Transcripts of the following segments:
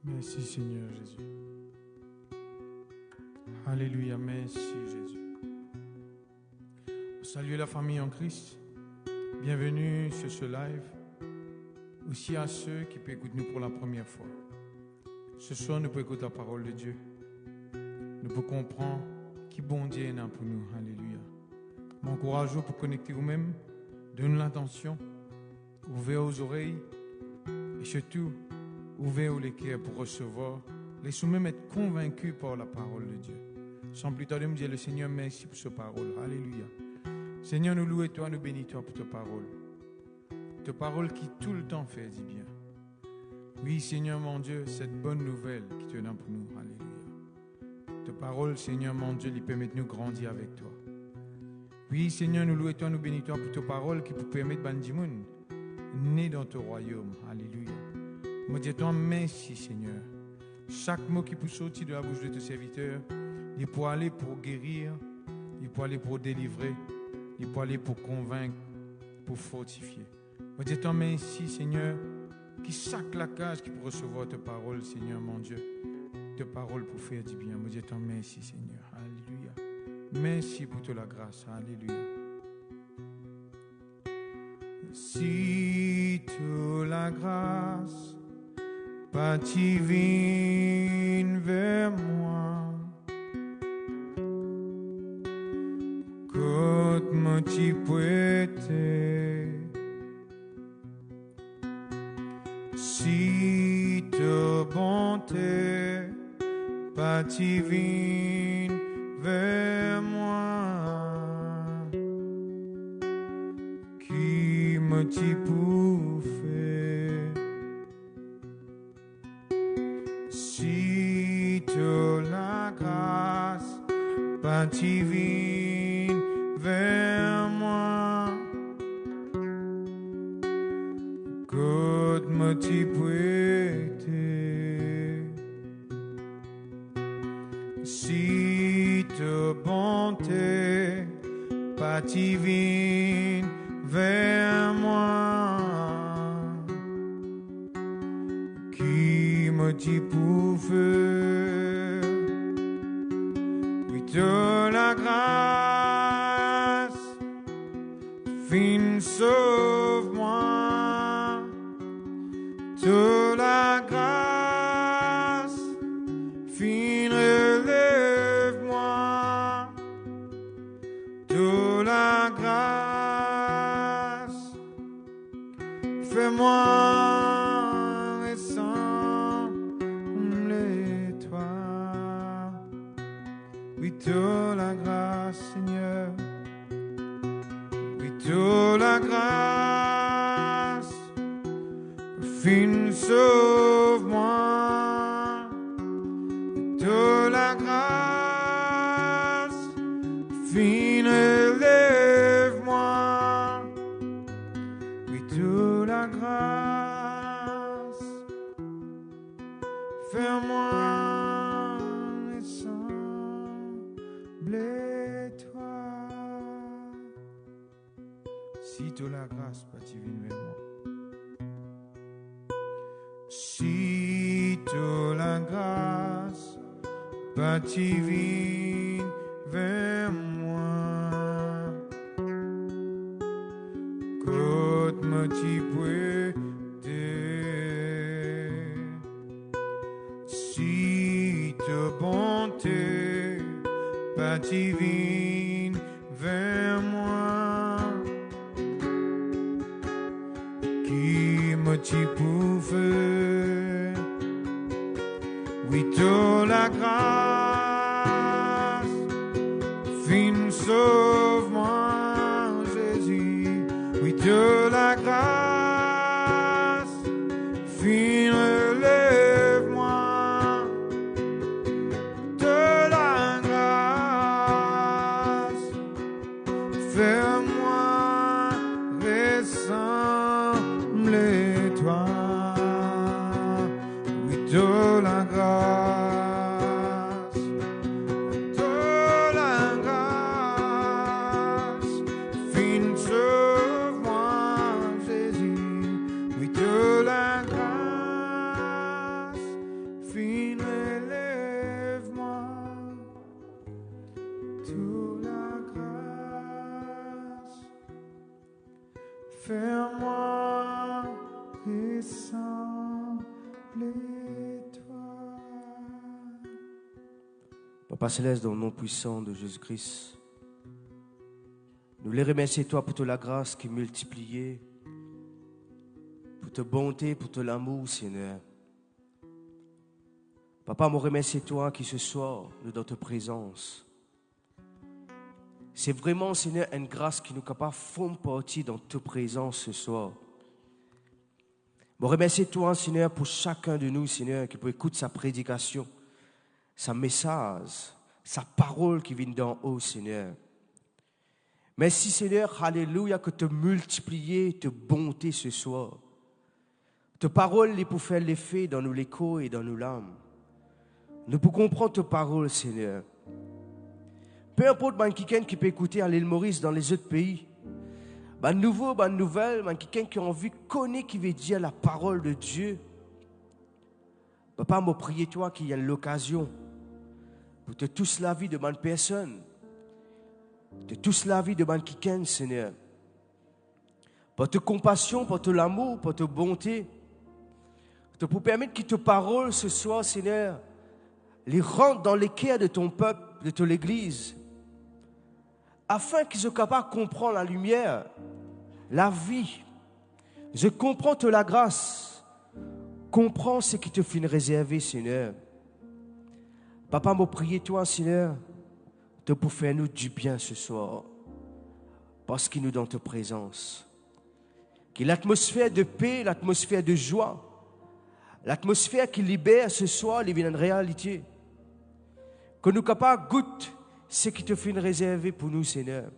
Merci Seigneur Jésus. Alléluia, merci Jésus. Salut la famille en Christ. Bienvenue sur ce live. Aussi à ceux qui peuvent écouter nous pour la première fois. Ce soir, nous pouvons écouter la parole de Dieu. Nous pouvons comprendre qui bon Dieu est pour nous. Alléluia. M'encourage pour connecter vous-même. Donne l'attention. Ouvrez vos oreilles. Et surtout, ouvrez les cœurs pour recevoir. Laissez-vous même être convaincus par la parole de Dieu. Sans plus tarder, me dire le Seigneur, merci pour cette parole. Alléluia. Seigneur, nous louons toi, nous bénissons toi pour ta parole. Ta parole qui tout le temps fait du bien. Oui, Seigneur mon Dieu, cette bonne nouvelle qui te donne pour nous. Alléluia. Ta parole, Seigneur mon Dieu, lui permet de nous grandir avec toi. Oui, Seigneur, nous louons toi, nous bénissons toi pour ta parole qui peut permettre de Bandimoun né dans ton royaume. Alléluia. Moi, dis-toi merci, Seigneur. Chaque mot qui peut sortir de la bouche de tes serviteurs, il peut aller pour guérir, il peut aller pour délivrer, il peut aller pour convaincre, pour fortifier. Moi, dis-toi merci, Seigneur, qui chaque lacage qui peut recevoir tes paroles, Seigneur, mon Dieu, tes paroles pour faire du bien. Moi, dis-toi merci, Seigneur. Alléluia. Merci pour toute la grâce. Alléluia. Si toute la grâce parti vine vers moi, côte mon petit prêté. Si ta bonté parti vine vers moi, qui me t'y pouvait. Si tu la grâce parti vine vers moi, God me t'y prêté. Si tu bonté parti vine vers moi, qui me dit pouvait. Oui, de la grâce, fin sauve-moi. De la grâce, fin relève-moi. De la grâce, fais-moi ressembler-toi. Oui, de la grâce, Seigneur. Oui, de la grâce, fin sauve-moi. De la grâce, fin élève-moi. Oui, de la grâce, fais-moi ressembler-toi. Si de la grâce, pas tu viens vers moi. Si de la grâce, pas tu viens vers moi. Côte me t'y prêter. Si de bonté, pas tu viens vers moi. Qui me t'y pouvait. Oui, de la grâce, fin sauve-moi, Jésus. Oui, de la grâce, fin relève-moi. de la grâce, fine sauve-moi, Jésus, oui, de la grâce, fine élève-moi, de la grâce, fais-moi ressembler-toi. Papa Céleste, dans le nom puissant de Jésus-Christ, nous les remercions toi pour toute la grâce qui est multipliée, pour ta bonté, pour ton amour, Seigneur. Papa, nous remercions toi qui ce soir, nous dans ta présence. C'est vraiment, Seigneur, une grâce qui nous capable de faire partie dans ta présence ce soir. Nous remercions toi, Seigneur, pour chacun de nous, Seigneur, qui peut écouter sa prédication, sa message, sa parole qui vient d'en haut, Seigneur. Merci, Seigneur, alléluia, que tu as multiplié ta bonté ce soir. Ta parole est pour faire l'effet dans nos l'écho et dans nos l'âme. Nous pouvons comprendre ta parole, Seigneur. Peu importe quelqu'un qui peut écouter à l'île Maurice dans les autres pays, nouveau, nouvelle, quelqu'un qui a envie de connaître qui veut dire la parole de Dieu. Papa, m'a prié toi qu'il y ait l'occasion pour te tous la vie de bonne personne, de tous la vie de bonne quelqu'un, Seigneur. Pour ta compassion, pour ton amour, pour ta bonté, pour permettre que ta parole ce soir, Seigneur, les rentre dans les cœurs de ton peuple, de ton Église, afin qu'ils soient capables de comprendre la lumière, la vie. Je comprends te la grâce. Comprends ce qui te fait réserver, Seigneur. Papa, m'a prié toi, Seigneur, de pour faire nous du bien ce soir, parce qu'il nous dans ta présence. Que l'atmosphère de paix, l'atmosphère de joie, l'atmosphère qui libère ce soir, les viennent de réalité. Que nous capables de goûter ce qui te fait réserver pour nous, Seigneur.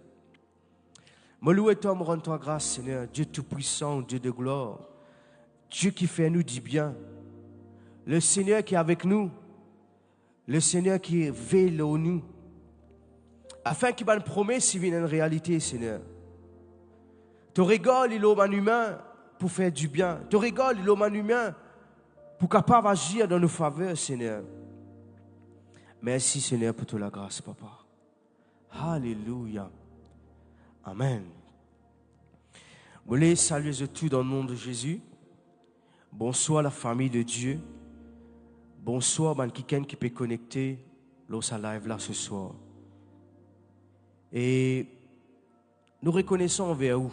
Me louer toi, me rendre toi grâce, Seigneur, Dieu tout-puissant, Dieu de gloire, Dieu qui fait nous du bien, le Seigneur qui est avec nous, le Seigneur qui veille au nous, afin qu'il ait une promesse vienne une réalité, Seigneur. Tu rigoles, il est l'homme humain pour faire du bien. Tu rigoles, il est l'homme humain pour capable agir dans nos faveurs, Seigneur. Merci, Seigneur, pour toute la grâce, Papa. Alléluia. Amen. Vous voulez saluer tout dans le nom de Jésus. Bonsoir la famille de Dieu. Bonsoir quelqu'un qui peut connecter lors sa live là ce soir. Et nous reconnaissons envers vous.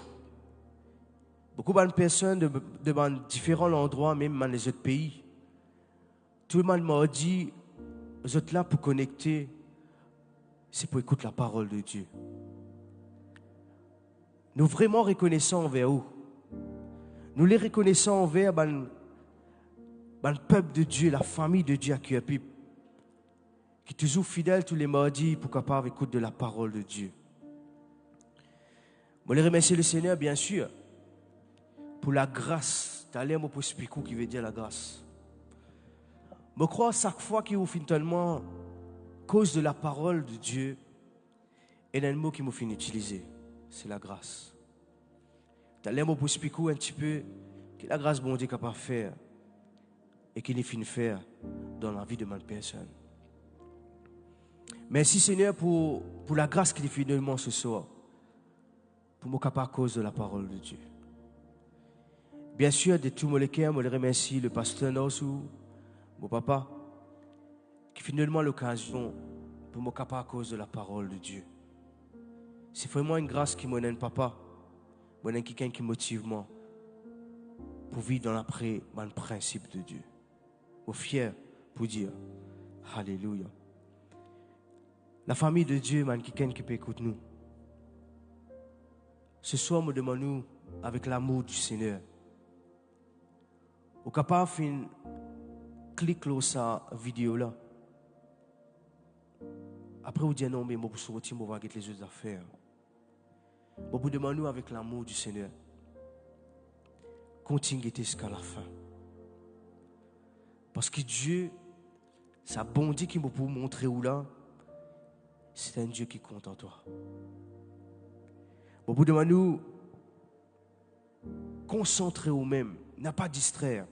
Beaucoup de personnes de différents endroits, même dans les autres pays. Tout le monde m'a dit, vous êtes là pour connecter, c'est pour écouter la parole de Dieu. Nous vraiment reconnaissons envers vous. Nous les reconnaissons envers le peuple de Dieu, la famille de Dieu à Cuapip, qui est toujours fidèle tous les mardis pour capable écouter de la parole de Dieu. Je les remercie le Seigneur, bien sûr, pour la grâce. T'as l'air pour expliquer qui veut dire la grâce. Je crois chaque fois qu'il vous finit tellement cause de la parole de Dieu, et un mot qui m'a fini utiliser, c'est la grâce. Tu as l'air pour expliquer un petit peu que la grâce bon Dieu est capable de faire et qu'il est fini de faire dans la vie de ma personne. Merci Seigneur pour la grâce qu'il est finalement ce soir, pour me capable à cause de la parole de Dieu. Bien sûr, de tout mon cœur, je remercie le pasteur Norsou, mon papa, qui finalement l'occasion pour me capable à cause de la parole de Dieu. C'est vraiment une grâce qui me donne, papa. Moi, je suis quelqu'un qui motive moi pour vivre dans l'après le principe de Dieu. Je suis fier pour dire Alléluia. La famille de Dieu, quelqu'un qui peut écouter nous. Ce soir, me demandons avec l'amour du Seigneur. Au capable de cliquer sur sa vidéo là. Après, vous dites non, mais je vais sortir, je vais regarder les autres affaires. Je vous demande avec l'amour du Seigneur. Continuez jusqu'à la fin. Parce que Dieu, sa bonté qui m'a pour montrer où là, c'est un Dieu qui compte en toi. Au bout de nous, concentrer au même, n'a pas distraire.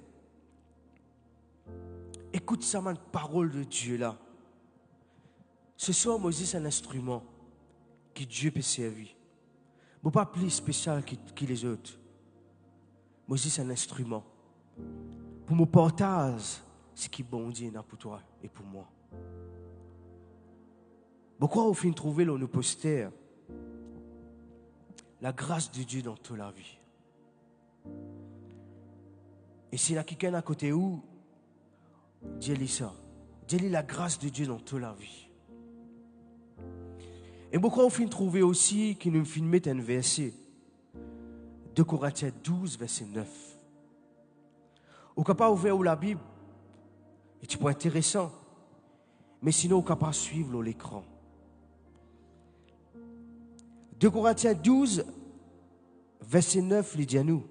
Écoute ça, man, parole de Dieu là. Ce soir, Moïse, c'est un instrument que Dieu peut servir. Mais pas plus spécial que les autres. Moïse, c'est un instrument. Pour me partager ce qui est bon Dieu pour toi et pour moi. Pourquoi au fin de trouver là, nous postère la grâce de Dieu dans toute la vie. Et s'il y a quelqu'un à côté où, dis-lui ça. Dis-lui la grâce de Dieu dans toute la vie. Et pourquoi au fin de trouver aussi qu'il nous met un verset 2 Corinthiens 12, verset 9. Au cas pas ouvert la Bible, et tu peux intéressant, mais sinon au cas pas suivre l'écran. 2 Corinthiens 12, verset 9, il dit à nous.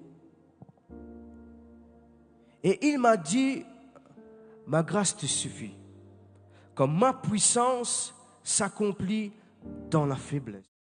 Et il m'a dit, ma grâce te suffit, comme ma puissance s'accomplit dans la faiblesse.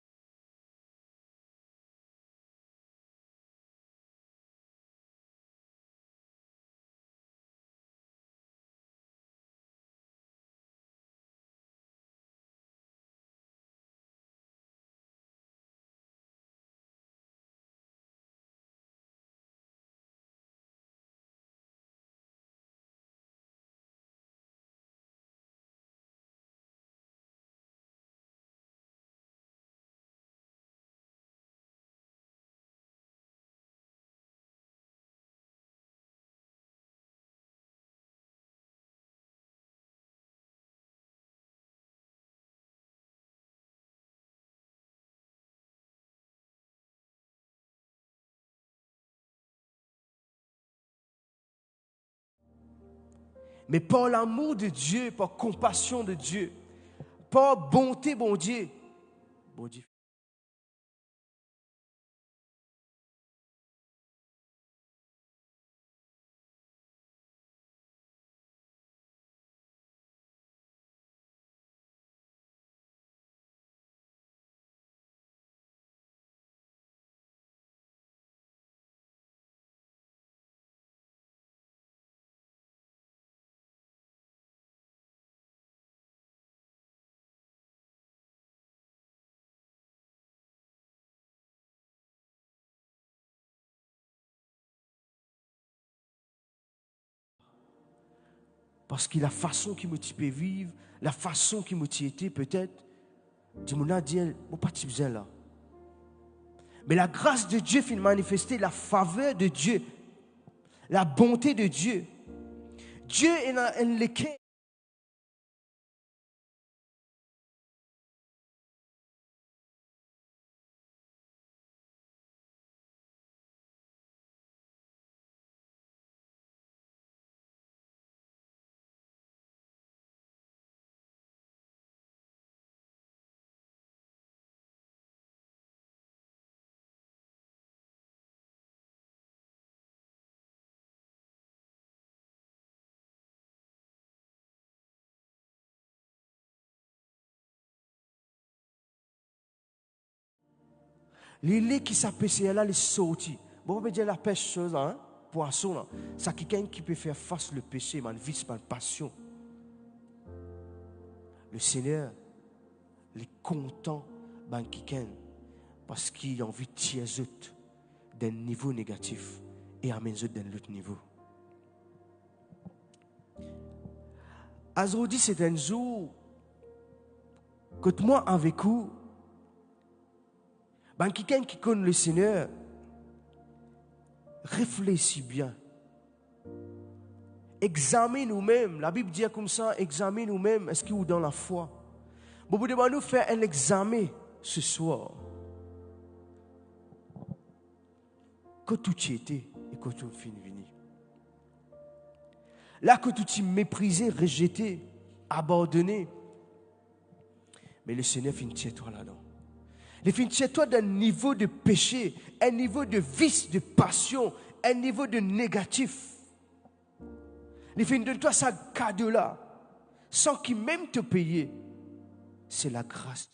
Mais par l'amour de Dieu, par compassion de Dieu, par bonté, bon Dieu. Parce que la façon qui me peut vivre, la façon qui me été peut-être, tu m'as dit, bon, pas tu besoin là. Mais la grâce de Dieu fait manifester la faveur de Dieu, la bonté de Dieu. Dieu est un lequel. Les qui s'appellent là, les sortis. Bon, on peut dire la pêcheuse, hein, poisson là. C'est quelqu'un qui peut faire face au péché, man, vice, man, passion. Le Seigneur, il est content, man, quelqu'un, parce qu'il a envie de tirer d'un niveau négatif et amener d'un autre niveau. Aujourd'hui, c'est un jour que moi, avec vous, ben, quelqu'un qui connaît le Seigneur, réfléchis bien. Examine nous-mêmes. La Bible dit comme ça, examine nous-mêmes. Est-ce qu'il est dans la foi? Bon, vous devez nous faire un examen ce soir. Que tout y était et que tout finit venu. Là que tout y méprisé, rejeté, abandonné. Mais le Seigneur finit chez toi là-dedans. Il finit chez toi d'un niveau de péché, un niveau de vice, de passion, un niveau de négatif. Il fait de toi ça cadeau-là, sans qu'il même te paye. C'est la grâce.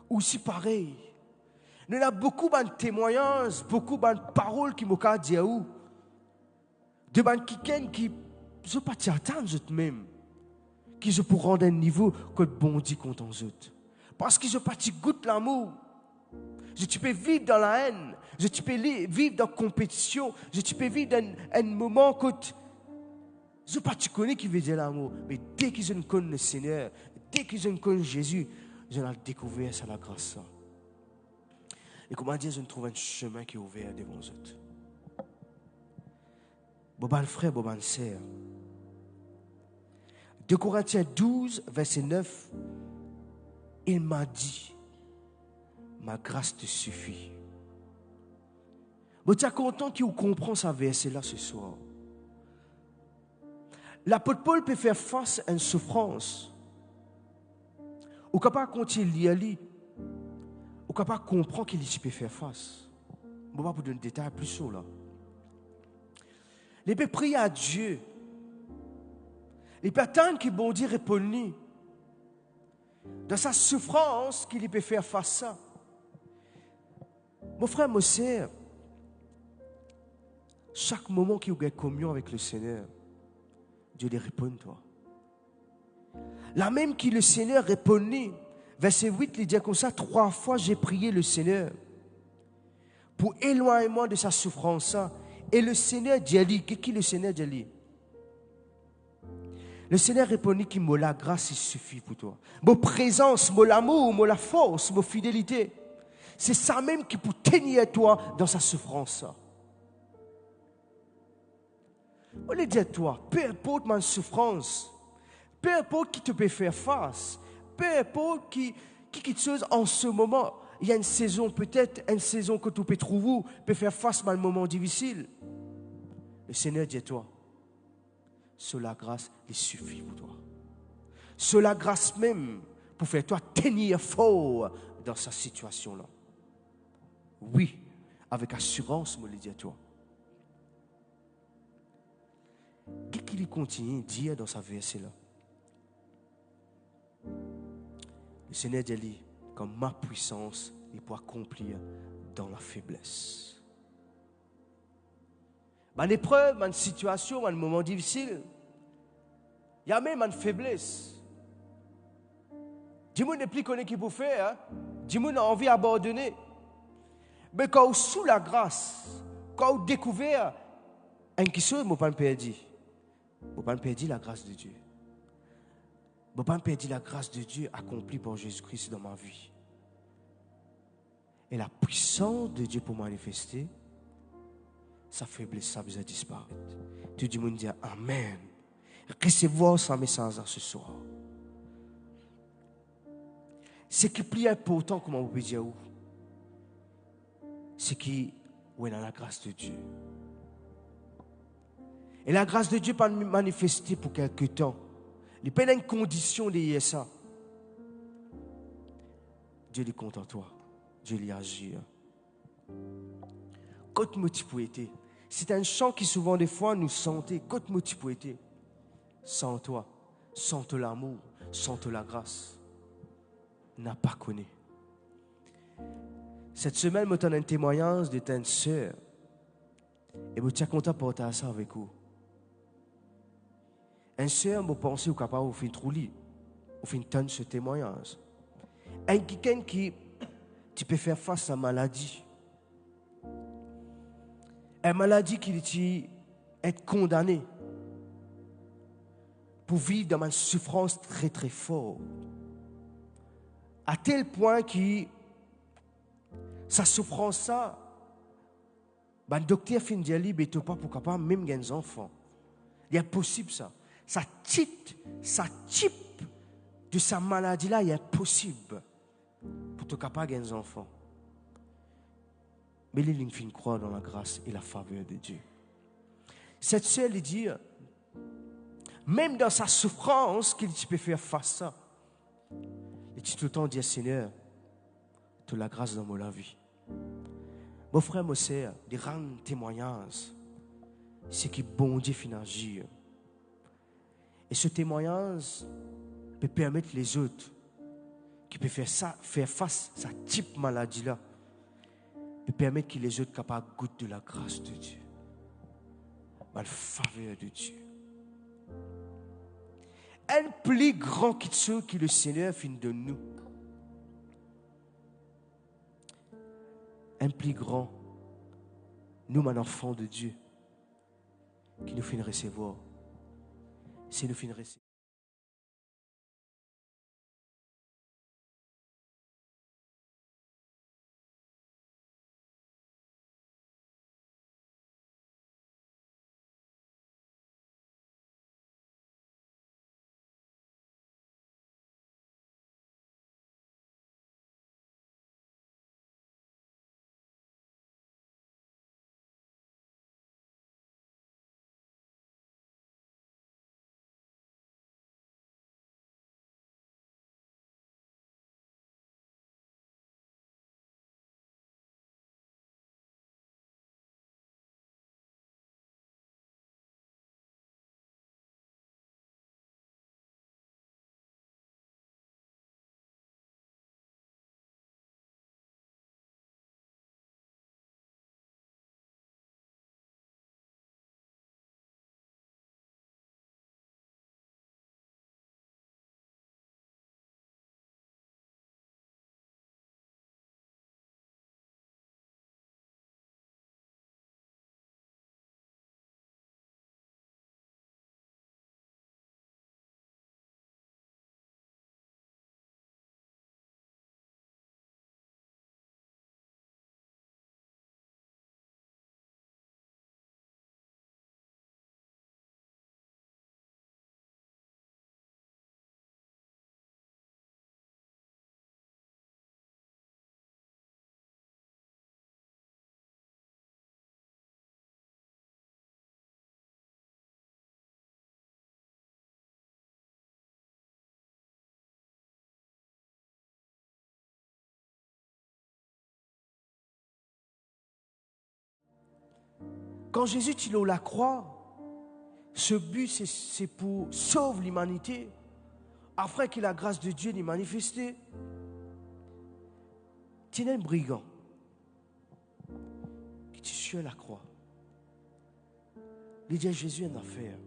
Aussi pareil. Il y a beaucoup de témoignages, beaucoup de paroles qui m'ont dit de quelqu'un qui ne pas t'attendre même, qui je pour rendre un niveau que le bon dit contre eux autres. Parce que je pas goûte l'amour. Tu peux vivre dans la haine, tu peux vivre dans la compétition, tu peux vivre dans un moment que je pas connais qui veut dire l'amour, mais dès que je ne connais le Seigneur, dès que je ne connais Jésus, je l'ai découvert sur la grâce. Et comment dire, je trouve un chemin qui est ouvert devant nous autres. Bon frère, bon sœur. 2 Corinthiens 12, verset 9, il m'a dit, ma grâce te suffit. Bon, tu es content qu'il comprend ce verset-là ce soir. L'apôtre Paul peut faire face à une souffrance. Ou capable de continuer à lire. Ou capable de comprendre qu'il peut faire face. Je ne vais pas vous donner des détails plus sur là. Il peut prier à Dieu. Il peut attendre que bon Dieu réponde. Dans sa souffrance, qu'il peut faire face à ça. Mon frère, ma sœur, chaque moment qu'il y a une communion avec le Seigneur, Dieu lui répond toi. La même qui le Seigneur répondit, verset 8, il dit comme ça, 3 fois j'ai prié le Seigneur pour éloignement de sa souffrance. Et le Seigneur dit, qu'est-ce que le Seigneur dit? Le Seigneur répondit que la grâce il suffit pour toi. Mon présence, mon amour, mon la force, mon fidélité, c'est ça même qui peut tenir toi dans sa souffrance. On le dit à toi, peu importe ma souffrance, peu importe qui te peut faire face, peu importe qui te chose en ce moment, il y a une saison, peut-être une saison que tu peux trouver, peut faire face à un moment difficile. Le Seigneur dit à toi, sur la grâce, il suffit pour toi. Sur la grâce même, pour faire toi tenir fort dans sa situation-là. Oui, avec assurance, me le dit à toi. Qu'est-ce qu'il continue de dire dans sa verset-là? Le Seigneur dit, comme ma puissance, il peut accomplir dans la faiblesse. Une épreuve, une situation, un moment difficile, il y a même une faiblesse. Dis-moi n'est plus connu qui peut faire, hein? Dis-moi n'a envie d'abandonner. Mais quand sous la grâce, quand vous découvert une chose, je ne pas perdre. Je ne pas perdre la grâce de Dieu. Je ne pas perdre la grâce de Dieu accomplie par Jésus-Christ dans ma vie. Et la puissance de Dieu pour manifester, sa faiblesse, ça vous a disparu. Tout le monde dit Amen. Recevez ce message ce soir. Ce qui est plus important, comment vous pouvez dire, c'est qui est dans la grâce de Dieu. Et la grâce de Dieu peut manifester pour quelque temps. Il n'y a pas une condition de ça. Dieu est content de toi. Dieu lui agit. Côte motivité. C'est un chant qui souvent des fois nous sentait. Côte motivité. Sans toi, sans ton amour, sans la grâce, n'a pas connu. Cette semaine, je donne un témoignage de ta sœur. Et je suis content de porter ça avec vous. Un sœur, je pense que vous capable de faire trop lit. Vous faites tant ce témoignage. Un quelqu'un qui tu peux faire face à la maladie. Une maladie qui est condamnée pour vivre dans une souffrance très très forte. À tel point que sa souffrance, ça, le docteur fin de dire, il pas pour capable même des enfants. Il est possible ça. Sa type de sa maladie là, il est possible pour te capable des enfants. Mais il fin croire dans la grâce et la faveur de Dieu. Cette sœur lui dit, même dans sa souffrance, qu'il peut faire face à ça. Et tu tout le temps dire, Seigneur, tu as la grâce dans ma vie. Mon frère, mon sœur, de rendre témoignage, c'est qui bon Dieu fait agir. Et ce témoignage peut permettre les autres qui peuvent faire face à cette type maladie-là, peut permettre que les autres soient capables de goûter de la grâce de Dieu, de la faveur de Dieu. Un plus grand que ceux que le Seigneur fait de nous. Un plus grand, nous, mon enfant de Dieu, qui nous fait recevoir. C'est nous fait recevoir. Quand Jésus est sur la croix, ce but, c'est pour sauver l'humanité, afin que la grâce de Dieu soit manifestée. Tu es un brigand qui est sur la croix. Il dit à Jésus une affaire.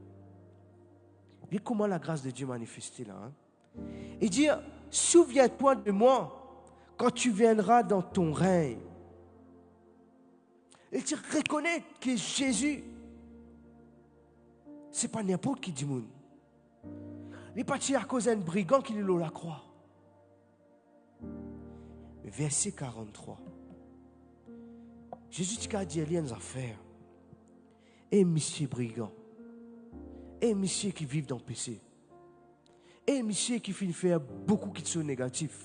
Et comment la grâce de Dieu est manifestée là, hein? Il dit, souviens-toi de moi quand tu viendras dans ton règne. Et tu reconnais que Jésus, ce n'est pas n'importe qui du monde. Il n'est pas à cause d'un brigand qui est là la croix. Mais verset 43. Jésus a dit à une affaire. Et monsieur brigand. Et monsieur qui vit dans le péché. Et monsieur qui finit faire beaucoup de choses négatives.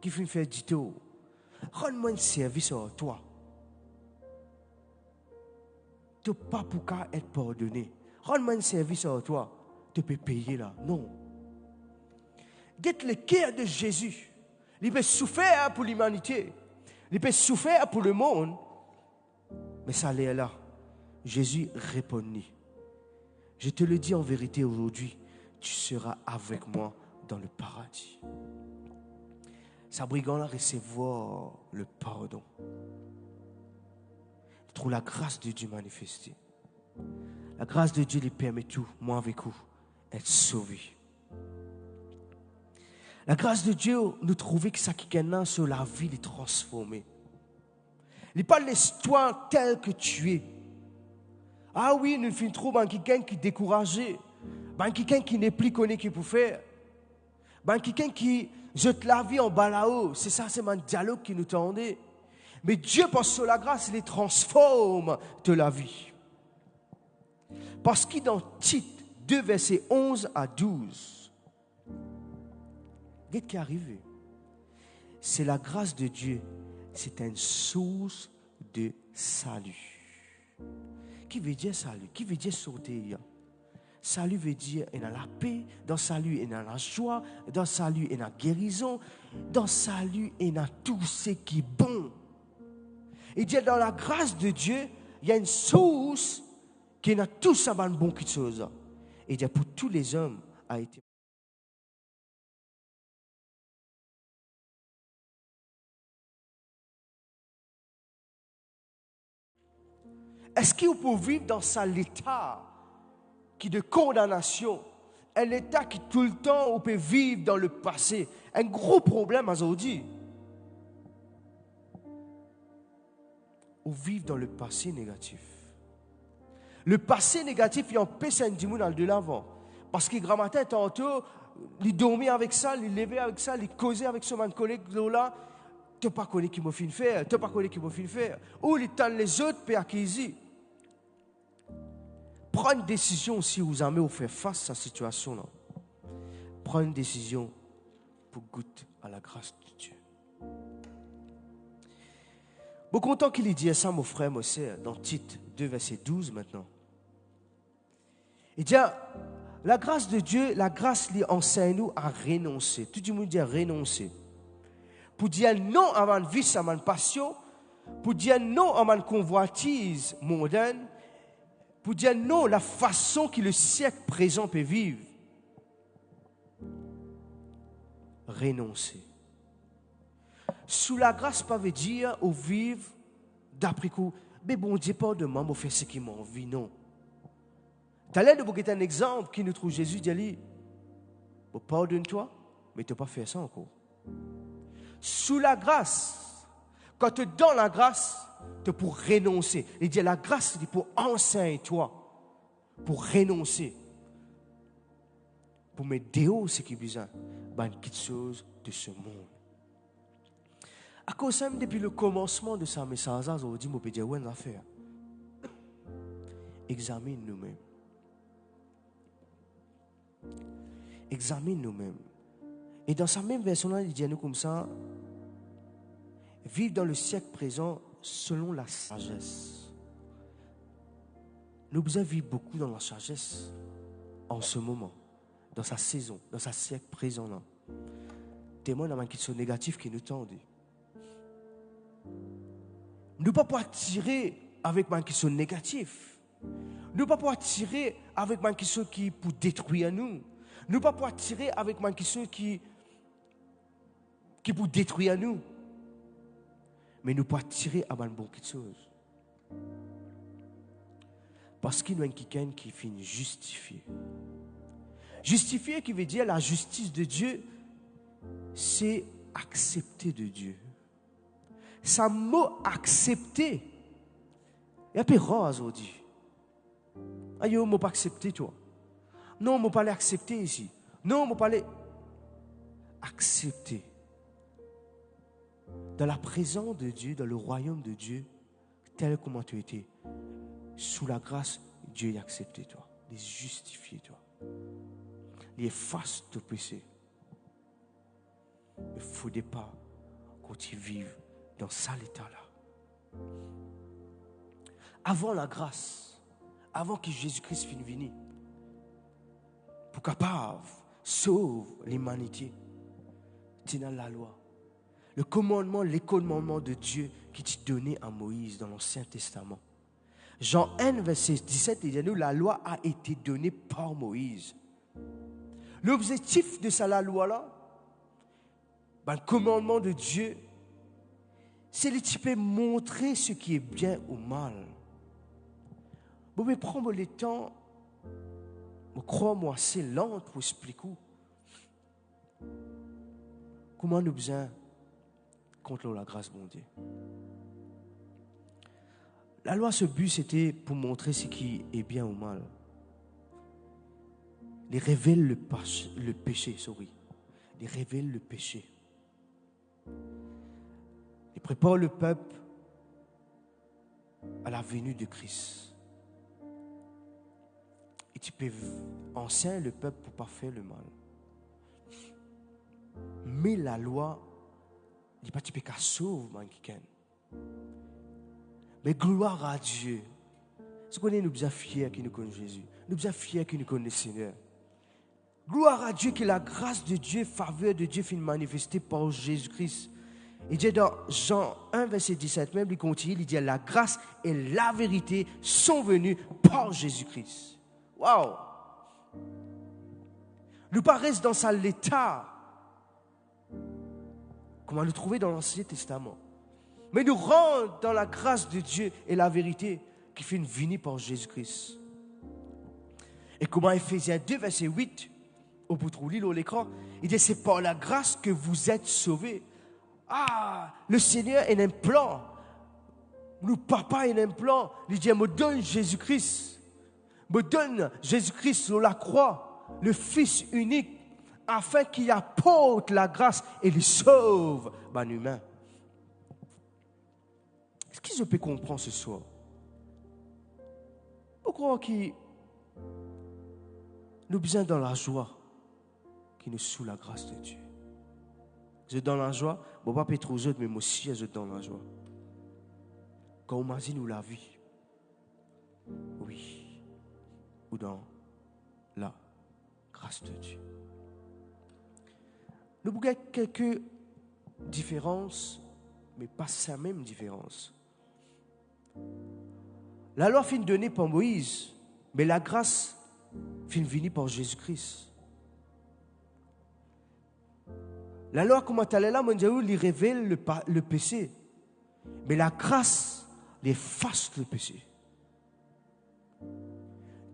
Qui finit faire du tout. Rends-moi un service à toi. Tu n'as pas pour qu'à être pardonné. Rends-moi un service à toi. Tu peux payer là. Non. Get le cœur de Jésus. Il peut souffrir pour l'humanité. Il peut souffrir pour le monde. Mais ça l'est là. Jésus répondit. Je te le dis en vérité aujourd'hui, tu seras avec moi dans le paradis. Sa brigand a recevoir le pardon. Il trouve la grâce de Dieu manifestée. La grâce de Dieu lui permet tout, moi avec vous, être sauvé. La grâce de Dieu nous trouve que ça qui est sur la vie est transformée. Il n'est pas l'histoire telle que tu es. Ah oui, nous finissons trop quelqu'un qui est découragé, quelqu'un qui n'est plus connu qui peut faire, quelqu'un qui jette la vie en bas là-haut. C'est ça, c'est mon dialogue qui nous tendait. Mais Dieu, par sur la grâce, il les transforme de la vie. Parce qu'il dans Tite 2, versets 11 à 12, qu'est-ce qui est arrivé? C'est la grâce de Dieu, c'est une source de salut. Qui veut dire salut? Qui veut dire sauter? Salut veut dire il y a la paix. Dans salut, il y a la joie. Dans salut, il y a la guérison. Dans salut, il y a tout ce qui est bon. Il dit dans la grâce de Dieu, il y a une source qui a tout ça de bon qui chose. Il dit pour tous les hommes a été. Est-ce qu'il peut vivre dans ça l'état qui est de condamnation, un état qui tout le temps on peut vivre dans le passé, un gros problème aujourd'hui. On vit dans le passé négatif. Le passé négatif, il empêche un dimanche dans le de l'avant. Parce que grand matin, tantôt, il dormait avec ça, il levait avec ça, il causait avec son collègue là. Tu n'as pas connu qui m'a fait faire, tu n'as pas connu qui m'a fait faire. Ou il tend les autres pour acquérir. Prends une décision si vous aimez vous faire face à cette situation-là. Prends une décision pour goûter à la grâce de Dieu. Bon, content qu'il ait dit ça, mon frère, mon sœur, dans Tite 2, verset 12 maintenant. Il dit, la grâce de Dieu, la grâce lui enseigne nous à renoncer. Tout le monde dit à renoncer. Pour dire non à ma vie, à ma passion. Pour dire non à ma convoitise mondaine. Pour dire non à la façon que le siècle présent peut vivre. Renoncer. Sous la grâce, pas veut dire au vivre d'après coup. Mais bon Dieu, pas de moi, faire ce qui m'a envie, non. Tu as l'air de vous un exemple qui nous trouve Jésus dit, bon, pardonne-toi, mais tu n'as pas fait ça encore. Sous la grâce, quand tu donnes la grâce, tu es pour renoncer. Il dit la grâce, c'est pour enseigner toi, pour renoncer, pour mettre dehors ce qui est besoin, quelque chose de ce monde. À cause même depuis le commencement de ce message, on dit, je peux dire, ouais, l'affaire. Examine nous-mêmes. Examine nous-mêmes. Et dans sa même version-là, il dit à nous comme ça, vivre dans le siècle présent selon la sagesse. Nous devons vivre beaucoup dans la sagesse en ce moment, dans sa saison, dans sa siècle présent-là. Témoin dans une question négative qui nous tendent. Nous ne pouvons pas tirer avec une question négative. Nous ne pouvons pas tirer avec une question qui pour détruire nous. Nous ne pouvons pas tirer avec une question qui pour détruire nous. Mais nous pouvons tirer avec une bonne chose. Parce qu'il y a quelqu'un qui finit justifié. Justifié qui veut dire la justice de Dieu, c'est accepter de Dieu. Ça mot accepter. Il y a peu rare aujourd'hui. Aïe, je ne pas accepter toi. Non, je ne pas l'accepter ici. Non, je ne pas accepter. Dans la présence de Dieu, dans le royaume de Dieu, tel comment tu étais, sous la grâce, Dieu a accepté toi. Il a justifié toi. Il efface ton péché. Il ne faudrait pas que tu vives dans ça état-là. Avant la grâce, avant que Jésus-Christ finisse venir, pour capable sauve l'humanité, tu as la loi. Le commandement, les commandements de Dieu qui t'est donné à Moïse dans l'Ancien Testament. Jean 1, verset 17, il dit nous, la loi a été donnée par Moïse. L'objectif de la loi-là, le commandement de Dieu, c'est de tu peux montrer ce qui est bien ou mal. Vous pouvez prendre le temps, crois-moi, c'est lent pour expliquer comment nous besoin contre la grâce de Dieu. La loi, ce but, c'était pour montrer ce qui est bien ou mal. Il révèle le péché, Il révèle le péché. Il prépare le peuple à la venue de Christ. Et tu peux enseigner le peuple pour ne pas faire le mal. Mais la loi, il dit pas tu peux qu'à sauver quelqu'un. Mais gloire à Dieu. Ce qu'on est, nous sommes fiers qui nous connaissent Jésus. Nous sommes fiers qui nous connaissent le Seigneur. Gloire à Dieu que la grâce de Dieu, faveur de Dieu, finit manifestée par Jésus-Christ. Il dit dans Jean 1, verset 17, même, il continue, il dit la grâce et la vérité sont venues par Jésus-Christ. Waouh! Nous paraissons dans ça l'état, comment nous trouver dans l'Ancien Testament. Mais nous rentrons dans la grâce de Dieu et la vérité qui fait une venue par Jésus-Christ. Et comment Éphésiens 2, verset 8, au bout de l'écran, il dit c'est par la grâce que vous êtes sauvés. Ah, le Seigneur a un plan. Le papa a un plan. Il dit, me donne Jésus-Christ. Me donne Jésus-Christ sur la croix, le Fils unique, afin qu'il apporte la grâce et le sauve, ben humain. Est-ce que je peux comprendre ce soir? Pourquoi qui nous sommes dans la joie qui nous sous la grâce de Dieu? Vous êtes dans la joie, bon, pas trop aux autres, mais moi aussi, je suis dans la joie. Quand on m'a dit nous la vie, oui, ou dans la grâce de Dieu. Nous avons quelques différences, mais pas sa même différence. La loi finit donnée par Moïse, mais la grâce finit venue par Jésus-Christ. La loi, comment elle est là, mon Dieu, lui révèle le péché. Mais la grâce, les efface le péché.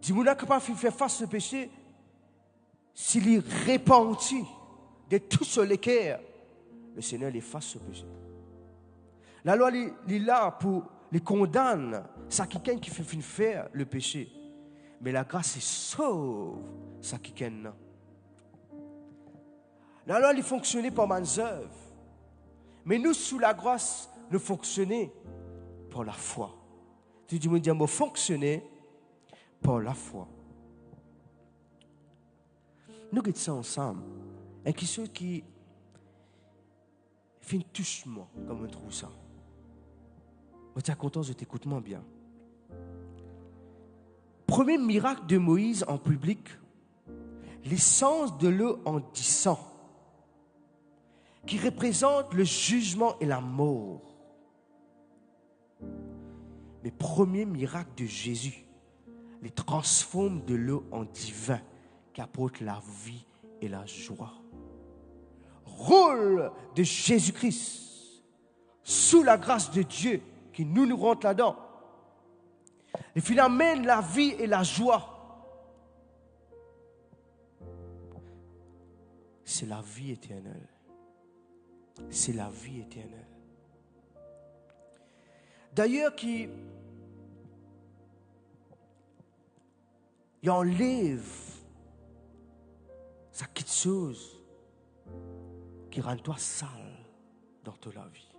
Si vous n'êtes pas capable de faire face au péché, s'il est repenti de tout sur le cœur, le Seigneur l'efface le péché. La loi, il est là pour les condamner. C'est quelqu'un qui fait faire le péché. Mais la grâce, il sauve ça quelqu'un. La loi, elle fonctionnait par mes œuvres. Mais nous, sous la grâce, nous fonctionnons par la foi. Tu dis, nous fonctionner par la foi. Nous regardons ça ensemble. Et qui ceux qui font touchement, comme on trouve ça. Je suis content, je t'écoute moins bien. Premier miracle de Moïse en public, l'essence de l'eau en 10 sang, qui représente le jugement et la mort. Mais premier miracle de Jésus, les transforme de l'eau en divin, qui apporte la vie et la joie. Rôle de Jésus-Christ, sous la grâce de Dieu, qui nous rentre là-dedans. Et puis il amène la vie et la joie. C'est la vie éternelle. C'est la vie éternelle. D'ailleurs, il enlève sa petite chose qui rend toi sale dans ta vie.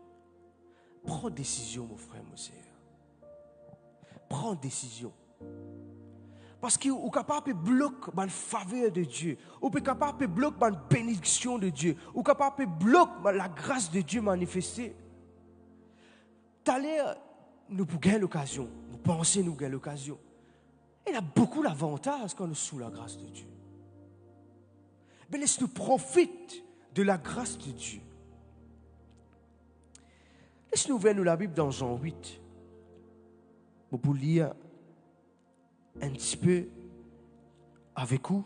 Prends décision, mon frère, mon sœur. Prends décision. Parce qu'il est capable de bloquer la faveur de Dieu. Ou est capable de bloquer la bénédiction de Dieu. Ou est capable de bloquer la grâce de Dieu manifestée. Tout à l'heure, nous pouvons gagner l'occasion. Nous pensons nous gagner l'occasion. Il y a beaucoup d'avantages quand nous sommes sous la grâce de Dieu. Mais laisse-nous profiter de la grâce de Dieu. Laisse-nous ouvrir la Bible dans Jean 8. Pour lire un petit peu avec vous.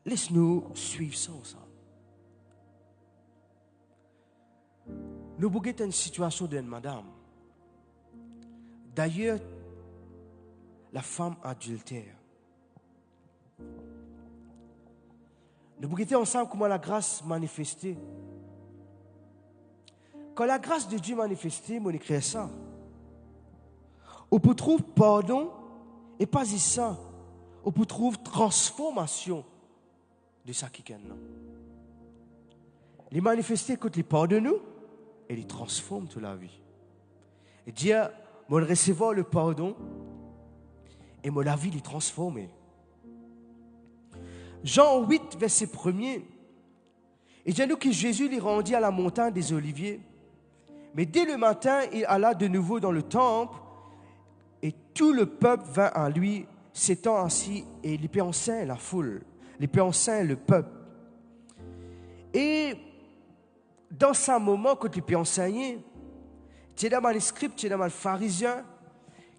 Laisse-nous suivre ça ensemble. Nous avons une situation d'une madame. D'ailleurs, la femme adultère. Nous avons ensemble comment la grâce manifestée. Quand la grâce de Dieu manifestée, on écrit ça. On peut trouver pardon et pas ça. On peut trouver transformation de ça qui est là. Les manifester quand il pardonne nous et il transforme toute la vie. Et Dieu, moi recevoir le pardon et moi la vie est transformée. Jean 8, verset 1er. Et dit nous que Jésus les rendit à la montagne des Oliviers. Mais dès le matin, il alla de nouveau dans le temple. Et Tout le peuple vint à lui, s'étant assis, et il enseignait la foule. Il enseignait le peuple. Et dans ce moment, quand il enseignait, tu es dans le script, tu es dans le pharisien,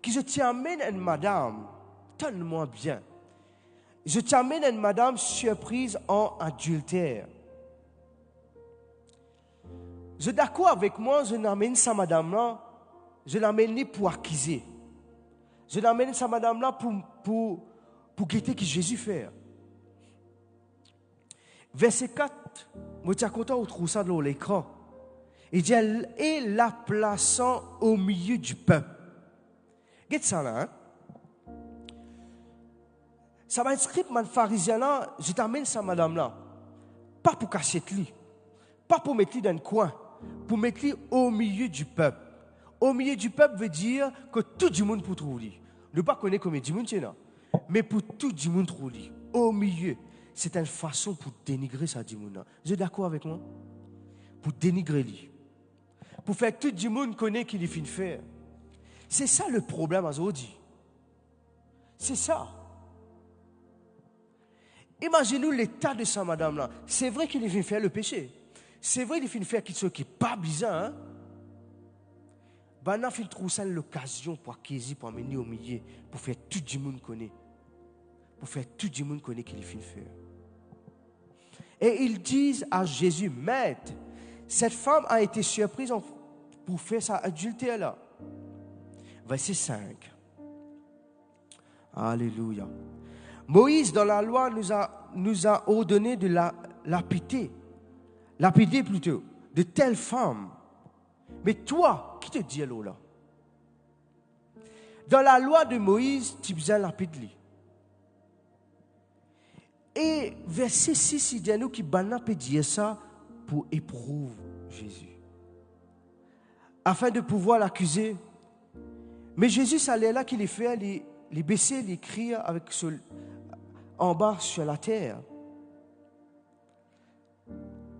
qui je t'amène une madame, tellement bien. Je t'amène une madame surprise en adultère. Je suis d'accord avec moi, je n'amène sa madame-là, je l'amène pour acquiser. Je l'amène sa madame-là pour guetter qui Jésus fait. Verset 4, moi je suis content de trouver ça dans l'écran. Il dit, et la plaçant au milieu du peuple. Regarde ça là, hein? Ça va être script, man pharisien là, je t'amène sa madame là. Pas pour cacher lui, pas pour mettre lui dans un coin, pour mettre lui au milieu du peuple. Au milieu du peuple veut dire que tout le monde peut trouver lui. Ne pas connaître combien de monde c'est là, mais pour tout le monde trouver lui. Au milieu, c'est une façon pour dénigrer ça du monde là. Vous êtes d'accord avec moi? Pour dénigrer lui. Pour faire que tout le monde connaît qu'il est fin de faire. C'est ça le problème aujourd'hui. C'est ça. Imaginez-nous l'état de sa madame-là. C'est vrai qu'il est venu faire le péché. C'est vrai qu'il est venu faire quelque chose qui n'est pas bizarre. Hein? Maintenant, il trouve ça l'occasion pour acquérir, pour amener au milieu, pour faire tout le monde connaît. Pour faire tout le monde connaît qu'il est venu faire. Et ils disent à Jésus, Maître, cette femme a été surprise pour faire sa adultère-là. Verset 5. Alléluia. Moïse, dans la loi, nous a ordonné de lapider plutôt, de telles femmes. Mais toi, qui te dit alors là? Dans la loi de Moïse, tu besoin lapider. Et verset 6, il dit à nous qui peut dire ça pour éprouver Jésus. Afin de pouvoir l'accuser. Mais Jésus, ça allait là qu'il les fait, les baisser, les crier avec en bas sur la terre.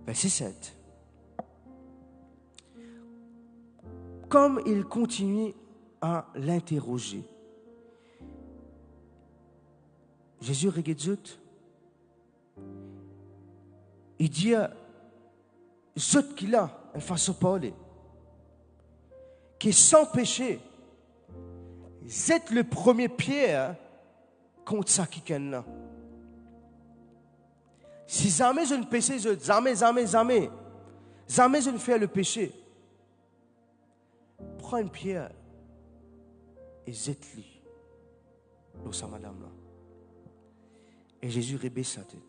Verset 7. Comme il continue à l'interroger, Jésus regarde, il dit zut qu'il a une façon de parler, qui est sans péché. C'est le premier pierre contre ça qui est là. Si jamais je ne péché, jamais je ne fais le péché. Prends une pierre et jette-lui dans sa madame là. Et Jésus rebaisse sa tête.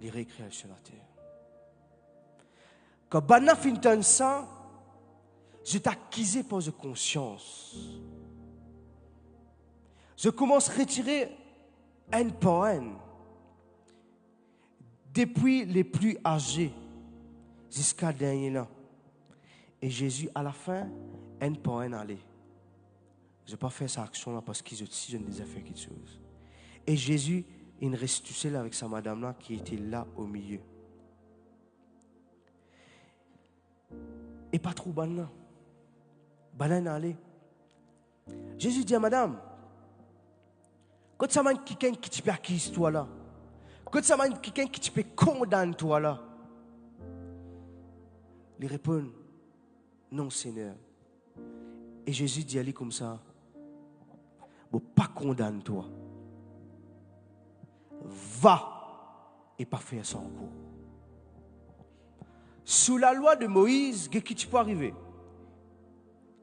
Il réécrit sur la terre. Quand Bana finit ça, je t'accusais par de conscience. Je commence à retirer un par un, depuis les plus âgés jusqu'à dernier là. Et Jésus, à la fin, un par un allait. Je n'ai pas fait cette action là parce que je ne les ai fait quelque chose. Et Jésus, il reste tout seul avec sa madame là qui était là au milieu. Et pas trop banane. Banane allait. Jésus dit à madame, quand ça m'a quelqu'un qui te peut accuser toi là, quand ça m'a quelqu'un qui te peut condamner toi là, il répond, non Seigneur. Et Jésus dit à lui comme ça, bon, pas condamne toi. Va et pas faire ça encore. Sous la loi de Moïse, qu'est-ce qui peut arriver?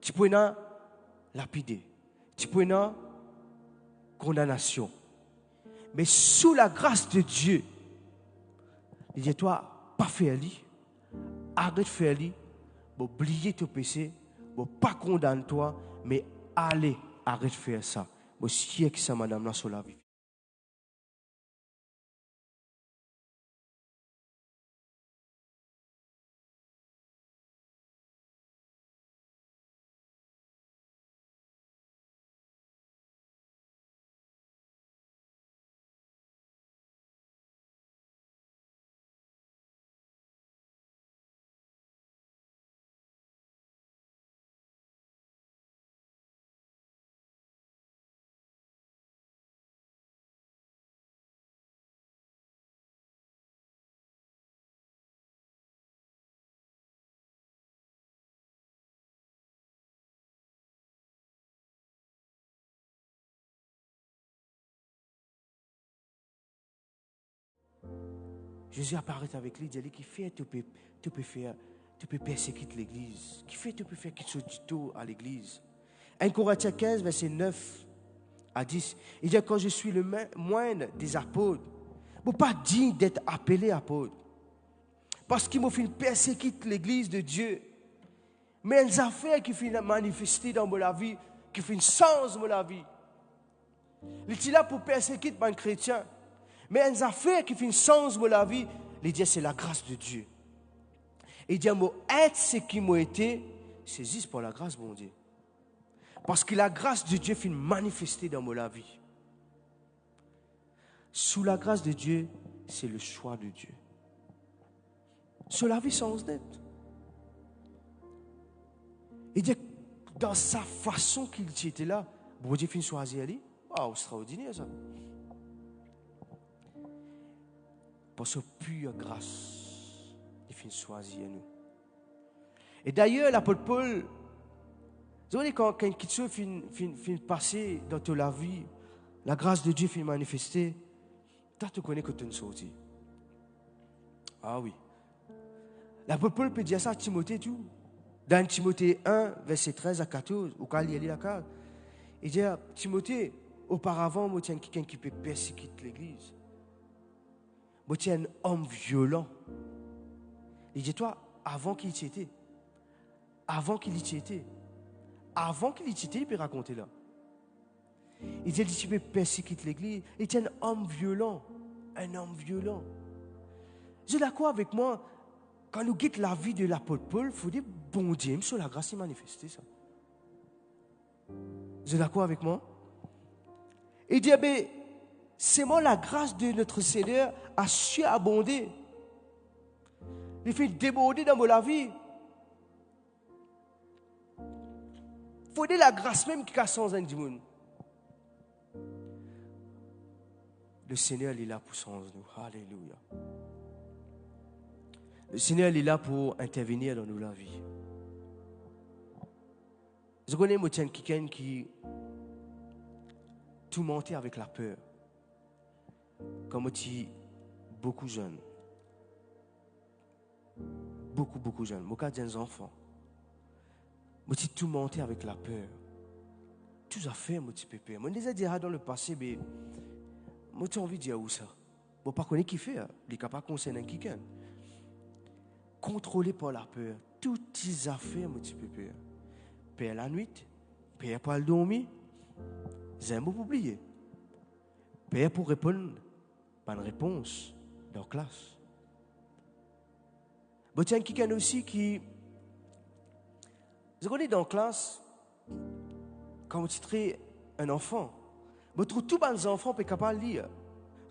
Tu peux lapider. Tu peux condamnation. Mais sous la grâce de Dieu, il dit toi, pas faire lui, arrête de faire lui, oublier ton péché, pas condamne toi, mais allez, arrête de faire ça. Si que ça, madame, là, sur la vie. Jésus apparaît avec lui, il dit qui fait tu peux persécuter l'église. Qui fait tu peux faire quelque chose du tout à l'église. 1 Corinthiens 15, verset 9 à 10. Il dit quand je suis le moindre des apôtres, je ne pas digne d'être appelé apôtre. Parce qu'il m'a fait persécuter l'église de Dieu. Mais les affaires qui finissent manifester dans ma vie, qui font sens dans ma vie. Il est là pour persécuter les chrétiens. Mais les affaires qui font sens dans ma vie, il dit c'est la grâce de Dieu. Il dit moi être ce qui m'a été, c'est juste pour la grâce de mon Dieu. Parce que la grâce de Dieu finit manifester dans ma vie. Sous la grâce de Dieu, c'est le choix de Dieu. Sur la vie sans dette. Il dit dans sa façon qu'il était là, bon Dieu finit choisir lui. Waouh, extraordinaire ça. Pour sa pure grâce, il finit choisir nous. Et d'ailleurs, l'apôtre Paul, vous savez, quand quelque chose finit passer dans ta vie, la grâce de Dieu finit manifester, tu connais que tu es sorti. Ah oui. L'apôtre Paul peut dire ça à Timothée tout. Dans Timothée 1, verset 13 à 14, où il y a la carte, il dit Timothée, auparavant, moi, tiens quelqu'un qui peut persécuter l'église. Moi, tiens un homme violent. Il dit toi, avant qu'il y était, il peut raconter là. Il dit tu peux persécuter l'église. Il dit un homme violent. Je d'accord avec moi. Quand nous guettons la vie de l'apôtre Paul, il faut dire bon Dieu, sur la grâce, il manifesté ça. Vous êtes d'accord avec moi? Il dit, c'est moi la grâce de notre Seigneur a su abonder. Il fait déborder dans la vie. Il faut dire la grâce même qui a sans un monde. Le Seigneur il est là pour sauver nous. Alléluia. Le Seigneur il est là pour intervenir dans nos vies. Je connais quelqu'un qui tout monté avec la peur. Comme tu beaucoup jeunes. Beaucoup jeunes. Moi, j'ai des enfants. Moi, tu tout monté avec la peur. Tout à fait, moi, tu peux peur. Moi, déjà dit dans le passé, mais moi, tu as envie de dire où ça? Moi, pas connaître qui fait. Il n'est pas concerné quelqu'un. Contrôlé par la peur. Toutes tes affaires, moi, tu peux peur. Peur la nuit. Peur pour le dormir. J'aime pour oublier. Peur pour répondre. Pas de réponse dans la classe. Bon, tiens, quelqu'un aussi qui. Vous connaissez dans la classe, quand tu traites un enfant, vous trouvez tous les enfants qui sont capables de lire.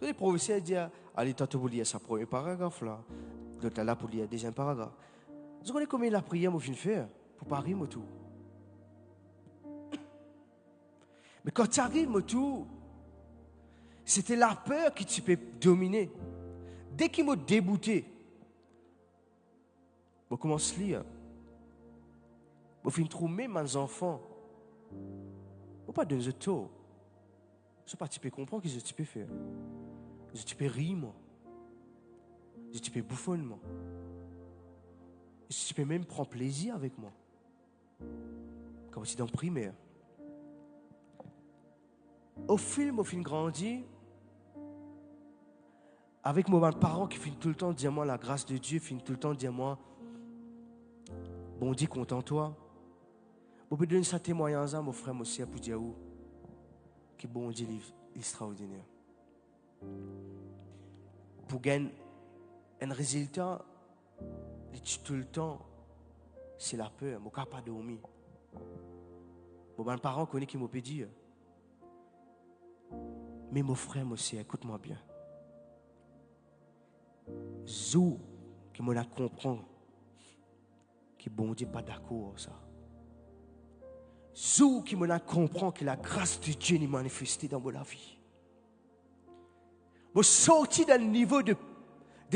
Les professeurs disent allez, toi, tu veux lire ce premier paragraphe là. L'autre là pour lire le deuxième paragraphe. Vous connaissez combien la prière m'a fait faire pour pas rire, tout. Mais quand tu arrives, tout, c'était la peur que tu peux dominer. Dès qu'il m'a débouté, je commence à lire. Je finis trouver même mes enfants. Je ne pas donner de taux. Je ne sais pas, tu peux comprendre ce que tu peux faire. Tu peux rire, moi. Tu peux bouffonner, moi. Tu peux même prendre plaisir avec moi. Comme si dans le primaire. Au film, grandi, avec mes parents qui finissent tout le temps de dire moi la grâce de Dieu, finissent tout le temps de dire moi, bon Dieu, content-toi. Je peux donner ça témoignage à mon frère, mon sœur, pour dire que bon Dieu est extraordinaire. Pour gagner un résultat, tout le temps, c'est la peur. Je ne peux pas dormir. Mes parents connaissent qui m'ont dit. Mais mon frère, mon sœur, écoute-moi bien. Zou qui me comprend que bon Dieu n'est pas d'accord avec ça. Zou qui me comprend que la grâce de Dieu est manifestée dans ma vie. Je suis sorti d'un niveau de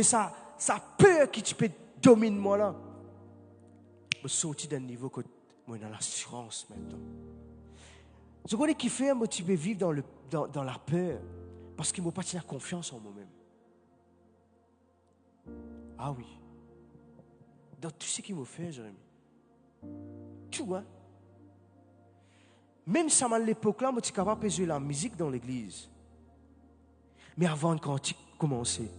sa peur qui tu peux dominer moi là. Je suis sorti d'un niveau que moi dans l'assurance maintenant. Je connais qui fait moi tu peux vivre dans la peur parce qu'il ne m'a pas tenu confiance en moi-même. Ah oui. Dans tout ce qu'il me fait, Jérémie. Tout, hein. Même ça, à l'époque là, je suis capable de jouer la musique dans l'église. Mais avant quand tu commençais,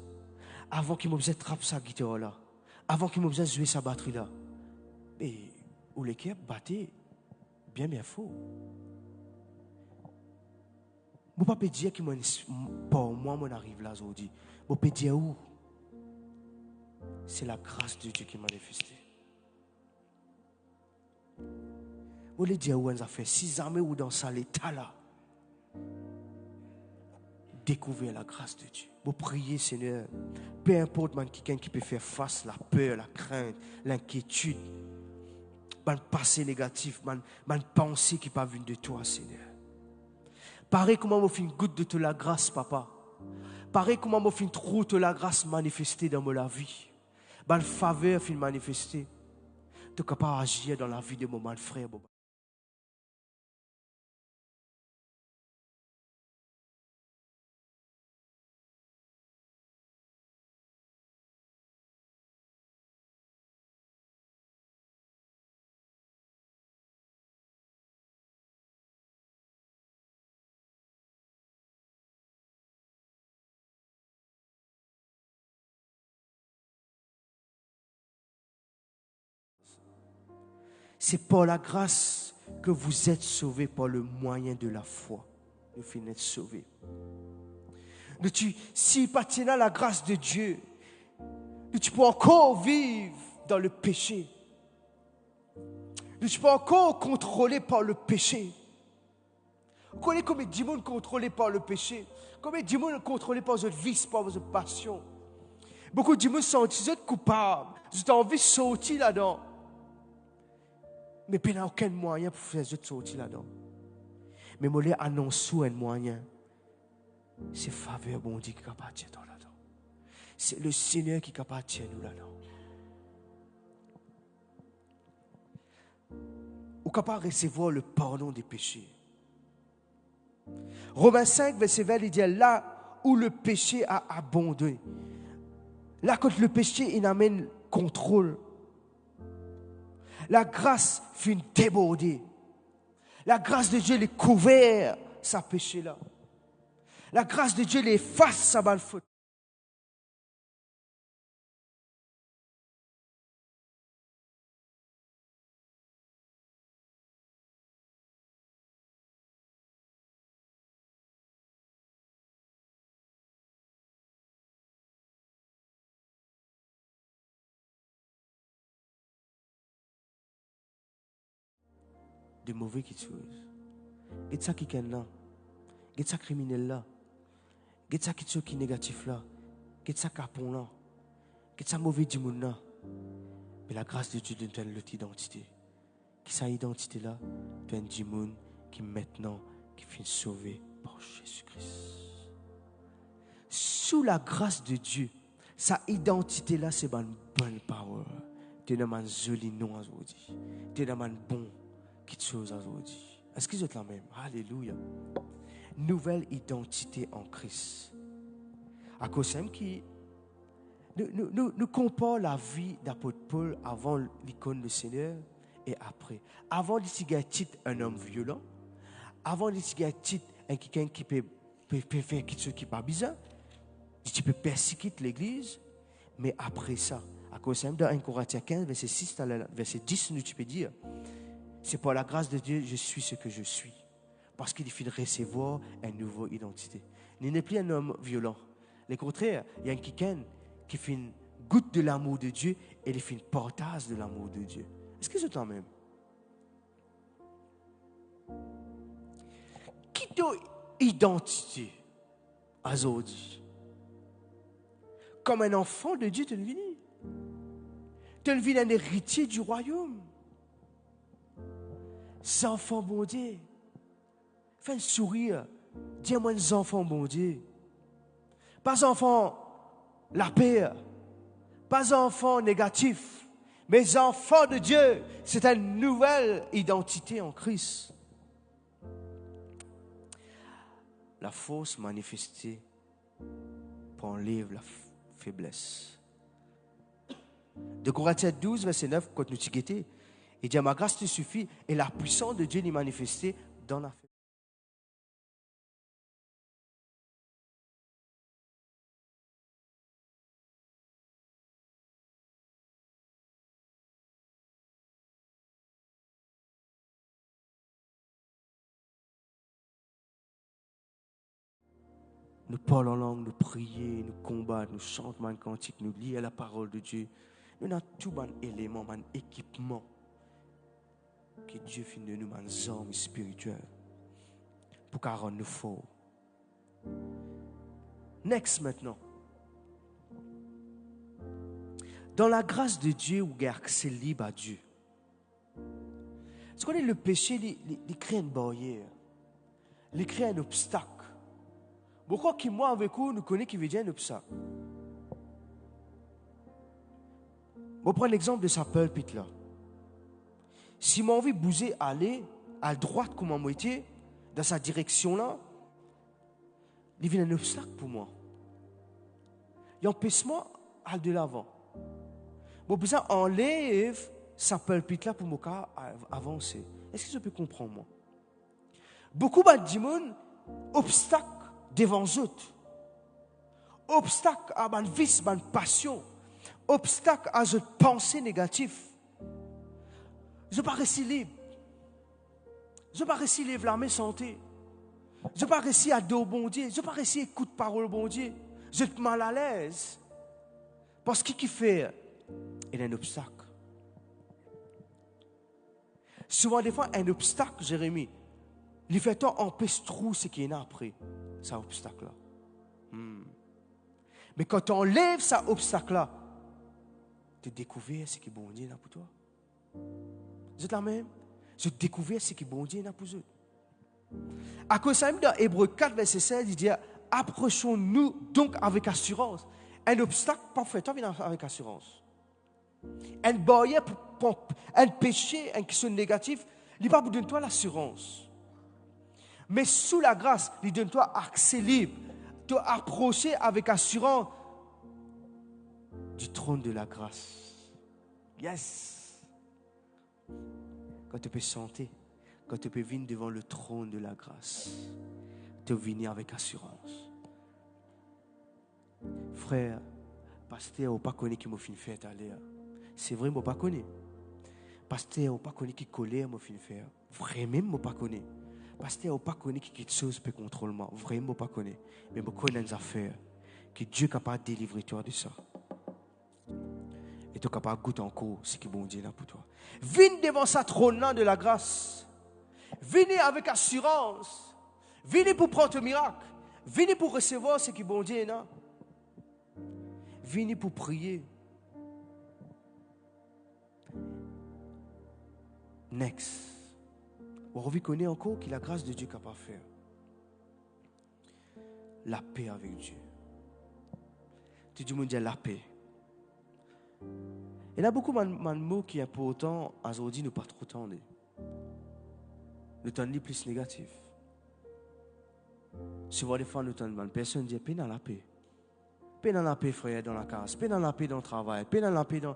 avant qu'il me faisait trapper sa guitare là, avant qu'il me faisait jouer sa batterie là, et où l'équipe battait bien faux. Je ne peux pas dire que pour moi, je arrive là aujourd'hui. Je peux dire où? C'est la grâce de Dieu qui m'a manifesté. Je peux dire où on a fait 6 ans ou dans cet état-là. Découvrir la grâce de Dieu. Vous priez, Seigneur. Peu importe quelqu'un qui peut faire face à la peur, la crainte, l'inquiétude, le passé négatif, la pensée qui n'est pas venue de toi, Seigneur. Pareil comment on fait une goutte de la grâce, papa. Pareil comment on fait une trop de la grâce manifestée dans ma vie. La faveur fait manifester. Tu es capable d'agir dans la vie de mon frère. C'est par la grâce que vous êtes sauvés par le moyen de la foi. Nous finissons d'être sauvés. Si pas à la grâce de Dieu, tu peux encore vivre dans le péché. Tu peux encore contrôler par le péché. Vous connaissez combien de monde contrôlé par le péché? Combien de monde contrôlé par votre vice, par votre passion? Beaucoup de monde sont coupables. Vous avez envie de sortir là-dedans. Mais il n'y a aucun moyen pour faire sortir là-dedans. Mais je vais annoncer un moyen. C'est faveur bon Dieu qui est capable de tirer là-dedans. C'est le Seigneur qui est capable de tirer nous là-dedans. Vous êtes capable de recevoir le pardon des péchés. Romains 5, verset 20, il dit là où le péché a abondé. Là, quand le péché il amène contrôle. La grâce fait déborder. La grâce de Dieu les couvert sa péché là. La grâce de Dieu les efface sa bonne faute. De mauvaises choses. Et ça qui est là. Et ça criminel là. Et ça qui est négatif là. Et ça capon là. Et ça mauvais du monde là. Mais la grâce de Dieu donne l'autre identité. Qui sa identité là, tu as un monde qui maintenant qui finit sauvé par Jésus-Christ. Sous la grâce de Dieu, sa identité là c'est une bonne parole. Tu es dans un joli nom aujourd'hui. Tu es dans un bon quelque chose aujourd'hui. Est-ce que vous êtes la même? Alléluia. Nouvelle identité en Christ. À cause de qui nous comparons la vie d'apôtre Paul avant l'icône du Seigneur et après. Avant d'être titre un homme violent, avant d'être titre quelqu'un qui peut faire quelque chose qui n'est pas bizarre, tu peux persécuter l'église, mais après ça, à cause de dans 1 Corinthiens 15, verset 6, verset 10, tu peux dire, c'est par la grâce de Dieu, je suis ce que je suis. Parce qu'il faut recevoir une nouvelle identité. Il n'est plus un homme violent. Le contraire, il y a quelqu'un qui fait une goutte de l'amour de Dieu et il fait une portage de l'amour de Dieu. Est-ce que c'est toi même? Qui t'a identité aujourd'hui? Comme un enfant de Dieu, tu es venu. Tu es venu un héritier du royaume. C'est enfant bon Dieu. Fais un sourire. Dis-moi les enfants bon Dieu. Pas enfant la paix. Pas enfant négatif. Mais enfants de Dieu. C'est une nouvelle identité en Christ. La force manifestée pour enlever la faiblesse. De Corinthiens 12, verset 9, quand nous t'y guettons, il dit, ma grâce te suffit et la puissance de Dieu n'est manifestée dans la faiblesse. Nous parlons en langue, nous prions, nous combattons, nous chantons un cantique, nous lisons la parole de Dieu. Nous avons tout un élément, un équipement que Dieu fait de nous, un arme spirituelle pour qu'on rende nous forts. Next maintenant. Dans la grâce de Dieu, où il y a accès libre à Dieu. Tu connais le péché, il crée une barrière, il crée un obstacle. Pourquoi qui moi avec vous, nous connaissons qui veut dire un obstacle. On prend l'exemple de sa pulpite là. Si j'ai envie de bouger, aller à droite comme à moitié, dans sa direction là, il vient un obstacle pour moi. Il empêche moi d'aller de l'avant. Bon, puis ça enlève sa pulpite là pour me avancer. Est-ce que je peux comprendre moi? Beaucoup de gens, obstacle devant eux. Obstacle à ma vice, ma passion. Obstacle à cette pensée négative. Je ne pas réussir libre. Je ne pas réussir libre la main santé. Je ne pas réussir à dire au bon Dieu. Je ne pas réussir à écouter parole au bon Dieu. Je suis mal à l'aise. Parce que qui fait? Il y a un obstacle. Souvent, des fois, un obstacle, Jérémie, il fait tant empêche trop ce qu'il y a après. Ça obstacle-là. Mais quand on enlève ça obstacle-là, tu découvres ce qui est bon Dieu pour toi. Vous êtes la même? Je découvre ce qui est bon Dieu pour eux. À cause de ça, dans Hébreux 4, verset 16, il dit, approchons-nous donc avec assurance. Un obstacle, parfait, tu viens avec assurance. Un barrière, un péché, une question négative, il n'est pas pour donner toi l'assurance. Mais sous la grâce, il donne toi accès libre, te approcher avec assurance du trône de la grâce. Yes! Quand tu peux chanter, quand tu peux venir devant le trône de la grâce, tu venir avec assurance. Frère, pasteur, on ne pas connaît qui m'a fait faire aller. C'est vrai, on ne pas connaît. Pasteur, on ne pas connaît qui colère m'a fait faire. Vraiment, on ne pas connaît. Pasteur, on ne pas connaît qui quelque chose peut contrôler moi. Vraiment, on ne pas connaît. Mais on connaît des affaires que Dieu est capable de délivrer toi de ça. Et tu es capable de goûter encore ce qui est bon Dieu là pour toi. Viens devant sa trône de la grâce. Venez avec assurance. Venez pour prendre un miracle. Venez pour recevoir ce qui est bon Dieu là. Venez pour prier. Next. On reconnaît encore que la grâce de Dieu est capable de faire. La paix avec Dieu. Tu dis, mon Dieu, la paix. Il y a beaucoup de mots qui sont importants. Aujourd'hui, nous ne pas trop tendre. Nous tendons plus négatif. Souvent, des fois, nous tendons. Personne dit, paix dans la paix. Paix dans la paix, frère, dans la case. Paix dans la paix dans le travail. Paix dans la paix dans...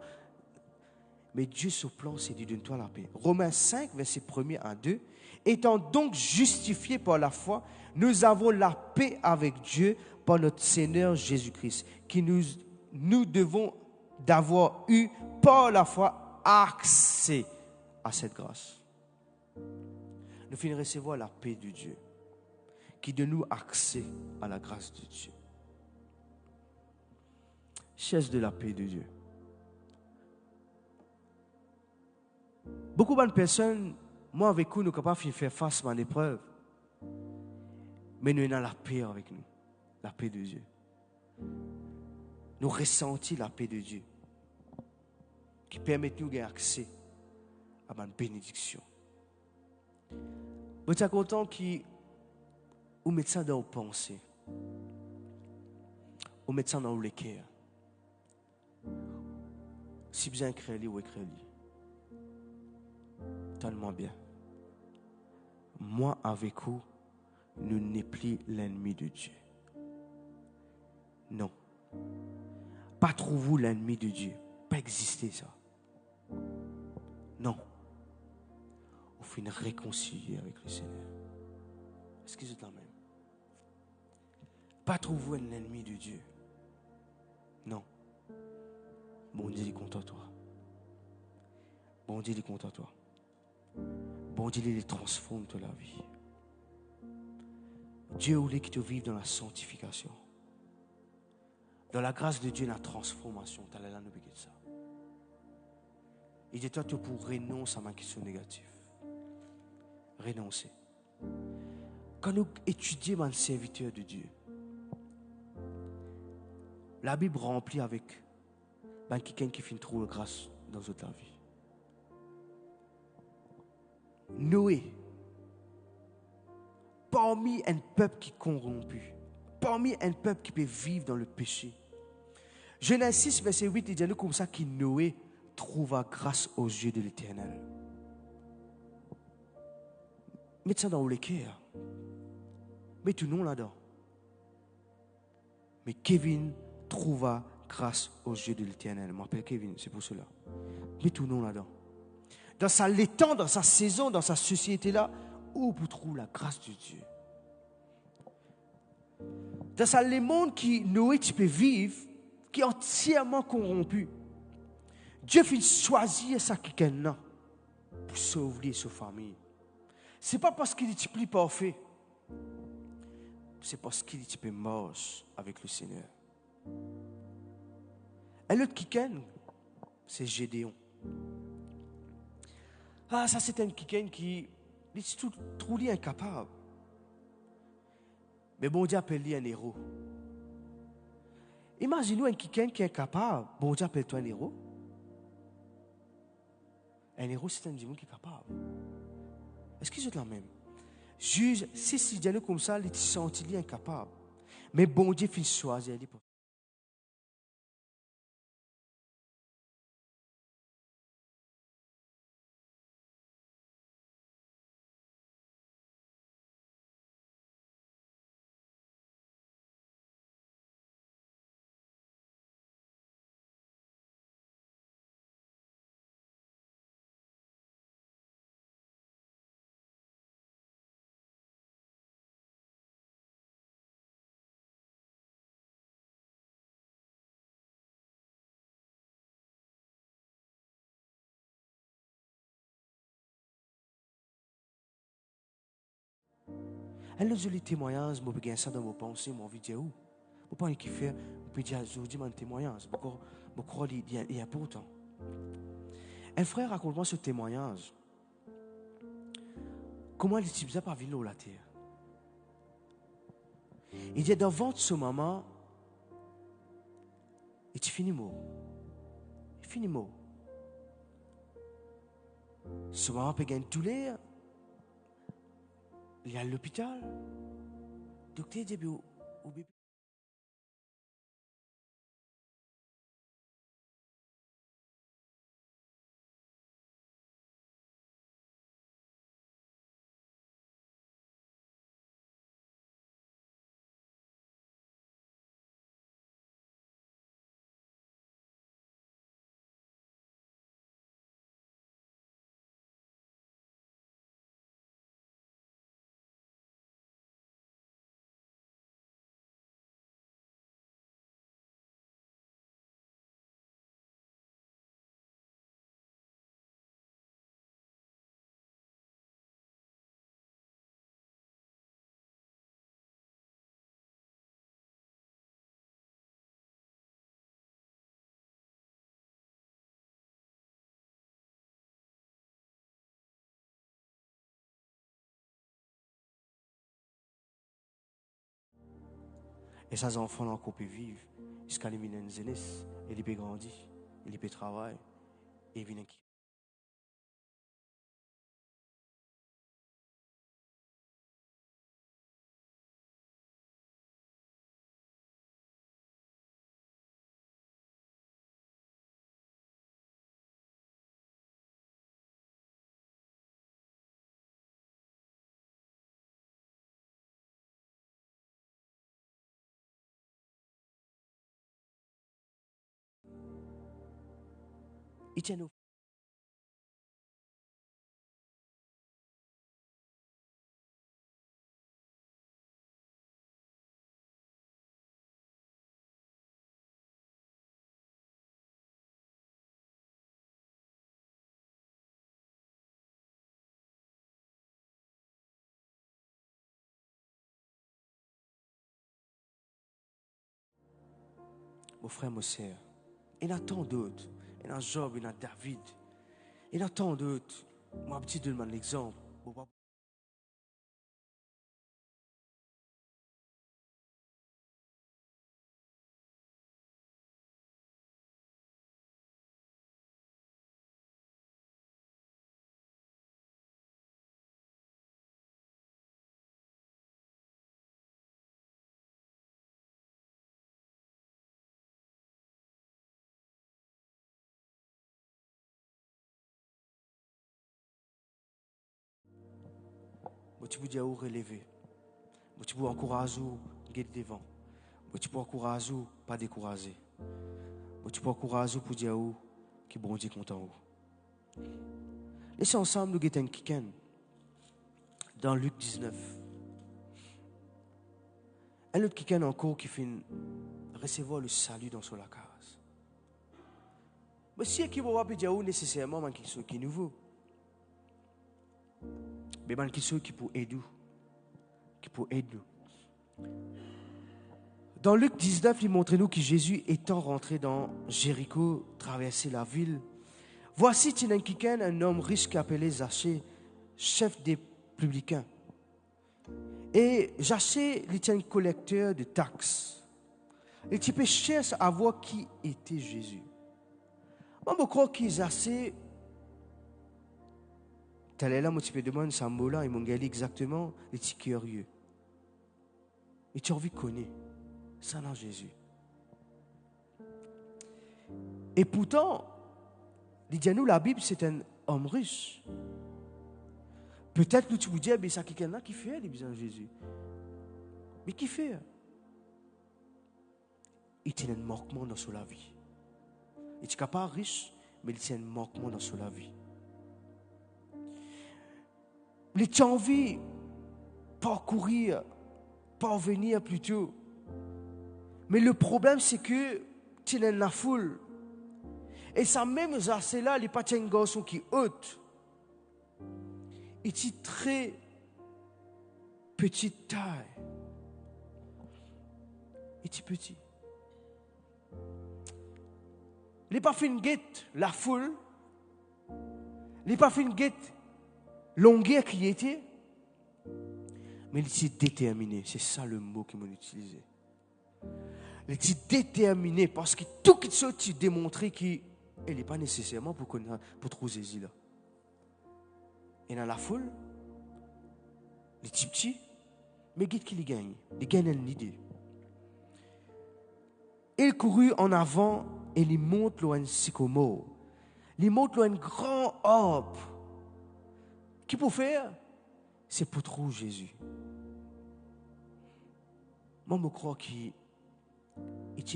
Mais Dieu, ce plan, c'est de donner toi la paix. Romains 5, verset 1 à 2. Étant donc justifiés par la foi, nous avons la paix avec Dieu par notre Seigneur Jésus-Christ, qui nous devons d'avoir eu par la foi accès à cette grâce. Nous finissons recevoir la paix de Dieu, qui donne nous accès à la grâce de Dieu. Chaise de la paix de Dieu. Beaucoup de personnes, moi avec vous, nous sommes capables de faire face à l'épreuve. Mais nous avons la paix avec nous. La paix de Dieu. Nous ressentons la paix de Dieu. Qui permet de nous avoir accès à ma bénédiction. Vous êtes content que vous mettez ça dans vos pensées. Vous mettez ça dans vos cœurs. Si vous avez écrit, vous écrivez. Tellement bien. Moi avec vous, nous n'est plus l'ennemi de Dieu. Non. Pas trop vous l'ennemi de Dieu. Pas pas existé ça. Non. On finit réconcilier avec le Seigneur. Est-ce que c'est la même? Pas trouver un ennemi de Dieu. Non. Bon Dieu, il est content de toi. Bon Dieu, il est content de toi. Bon Dieu, il transforme toute la vie. Dieu voulait que tu vives dans la sanctification. Dans la grâce de Dieu, la transformation. Tu allais là nous de ça. Et dis-toi, tu pour renoncer à ma question négative. Renoncer. Quand nous étudions un serviteur de Dieu, la Bible remplit avec quelqu'un qui fait trop de grâce dans notre vie. Noé, parmi un peuple qui est corrompu, parmi un peuple qui peut vivre dans le péché. Genèse 6, verset 8, il dit nous comme ça que Noé trouva grâce aux yeux de l'Éternel. Mettez ça dans le cœur. Mets tout le nom là-dedans. Mais Kevin trouva grâce aux yeux de l'Éternel. Je m'appelle Kevin, c'est pour cela. Mets tout le nom là-dedans. Dans sa l'étang, dans sa saison, dans sa société là, où vous trouvez la grâce de Dieu. Dans ça, le monde qui Noé tu peux vivre, qui est entièrement corrompu. Dieu fait choisir ça quelqu'un pour sauver sa famille. Ce n'est pas parce qu'il est plus parfait. C'est parce qu'il est peu mort avec le Seigneur. Et l'autre quelqu'un, c'est Gédéon. Ah, ça c'est un quelqu'un qui est trop incapable. Mais bon Dieu appelle lui un héros. Imaginez-vous un quelqu'un qui est incapable. Bon Dieu appelle-toi un héros. Un héros, c'est un démon qui est capable. Est-ce que c'est la même? Juge, si Dieu comme ça, il est senti incapable. Mais bon Dieu fait choisir. Et là, je lis témoignage, je regarde ça dans mes pensées, je vais dire où? Je ne peux pas qui faire, je peux dire, je dis mon témoignage, je crois qu'il est important. Un frère raconte-moi ce témoignage. Comment il utilise par ville la terre? Il dit, devant ce moment, il finit mot. Il finit mot. Ce moment, il gagne tous les. Il est à l'hôpital. Le docteur dit, au bébé. Et ses enfants encore peuvent vivre jusqu'à les mineurs jeunesse. Et ils peuvent grandir, ils peuvent travailler. Et ils viennent qui? Il tient nos... Mon frère, mon sœur, il y en a tant d'autres. Il y en a Job, il y en a David. Il y en a tant d'autres. Moi, petit, je demande l'exemple. Moi, tu peux dire où relever. Moi, tu peux encourager ou guider devant. Moi, tu peux encourager ou pas décourager. Moi, tu peux encourager pour dire où qui bon Dieu content où. Laissez ensemble nous guetter un kiken. Dans Luc 19. Un autre kiken encore qui fait recevoir le salut dans son la case. Mais si qui va pas dire où nécessairement man qui est nouveau. Mais man qui pour aider. Qui pour aider. Dans Luc 19, il montre nous que Jésus étant rentré dans Jéricho, traversé la ville. Voici Tinenkiken, un homme riche appelé Zachée, chef des publicains. Et Zachée, il était un collecteur de taxes. Et tu peux chercher à voir qui était Jésus. Moi, je crois que Zachée, tel est là, moi, tu peux demander ce mot-là, et mon gars, exactement, il était curieux. Et tu as envie de connaître. Ça dans Jésus. Et pourtant, dis-nous, la Bible, c'est un homme riche. Peut-être que tu vous dis, mais c'est quelqu'un qui fait les besoins de Jésus. Mais qui fait? Il tient un manquement dans sa vie. Il n'est pas riche, mais il tient un manquement dans sa vie. Il a envie de parcourir, parvenir plutôt. Mais le problème, c'est que tu es dans la foule. Et ça même, c'est là, il n'est pas un garçon qui est haute. Il est très petite taille. Il est petit. Il n'est pas fait une guette, la foule. Il n'est pas fait une guette, longueur qui était. Mais il est déterminé. C'est ça le mot qu'il m'a utilisé. Il est déterminé parce que tout ce qui démontré qu'il n'est pas nécessairement pour trouver Jésus là. Et dans la foule, les petits, mais qu'est-ce qu'il gagne? Il gagne une idée. Il courut en avant et il monte loin un sycomore. Il monte loin un grand arbre. Qui pour faire? C'est pour trouver Jésus. Moi, je crois qu'il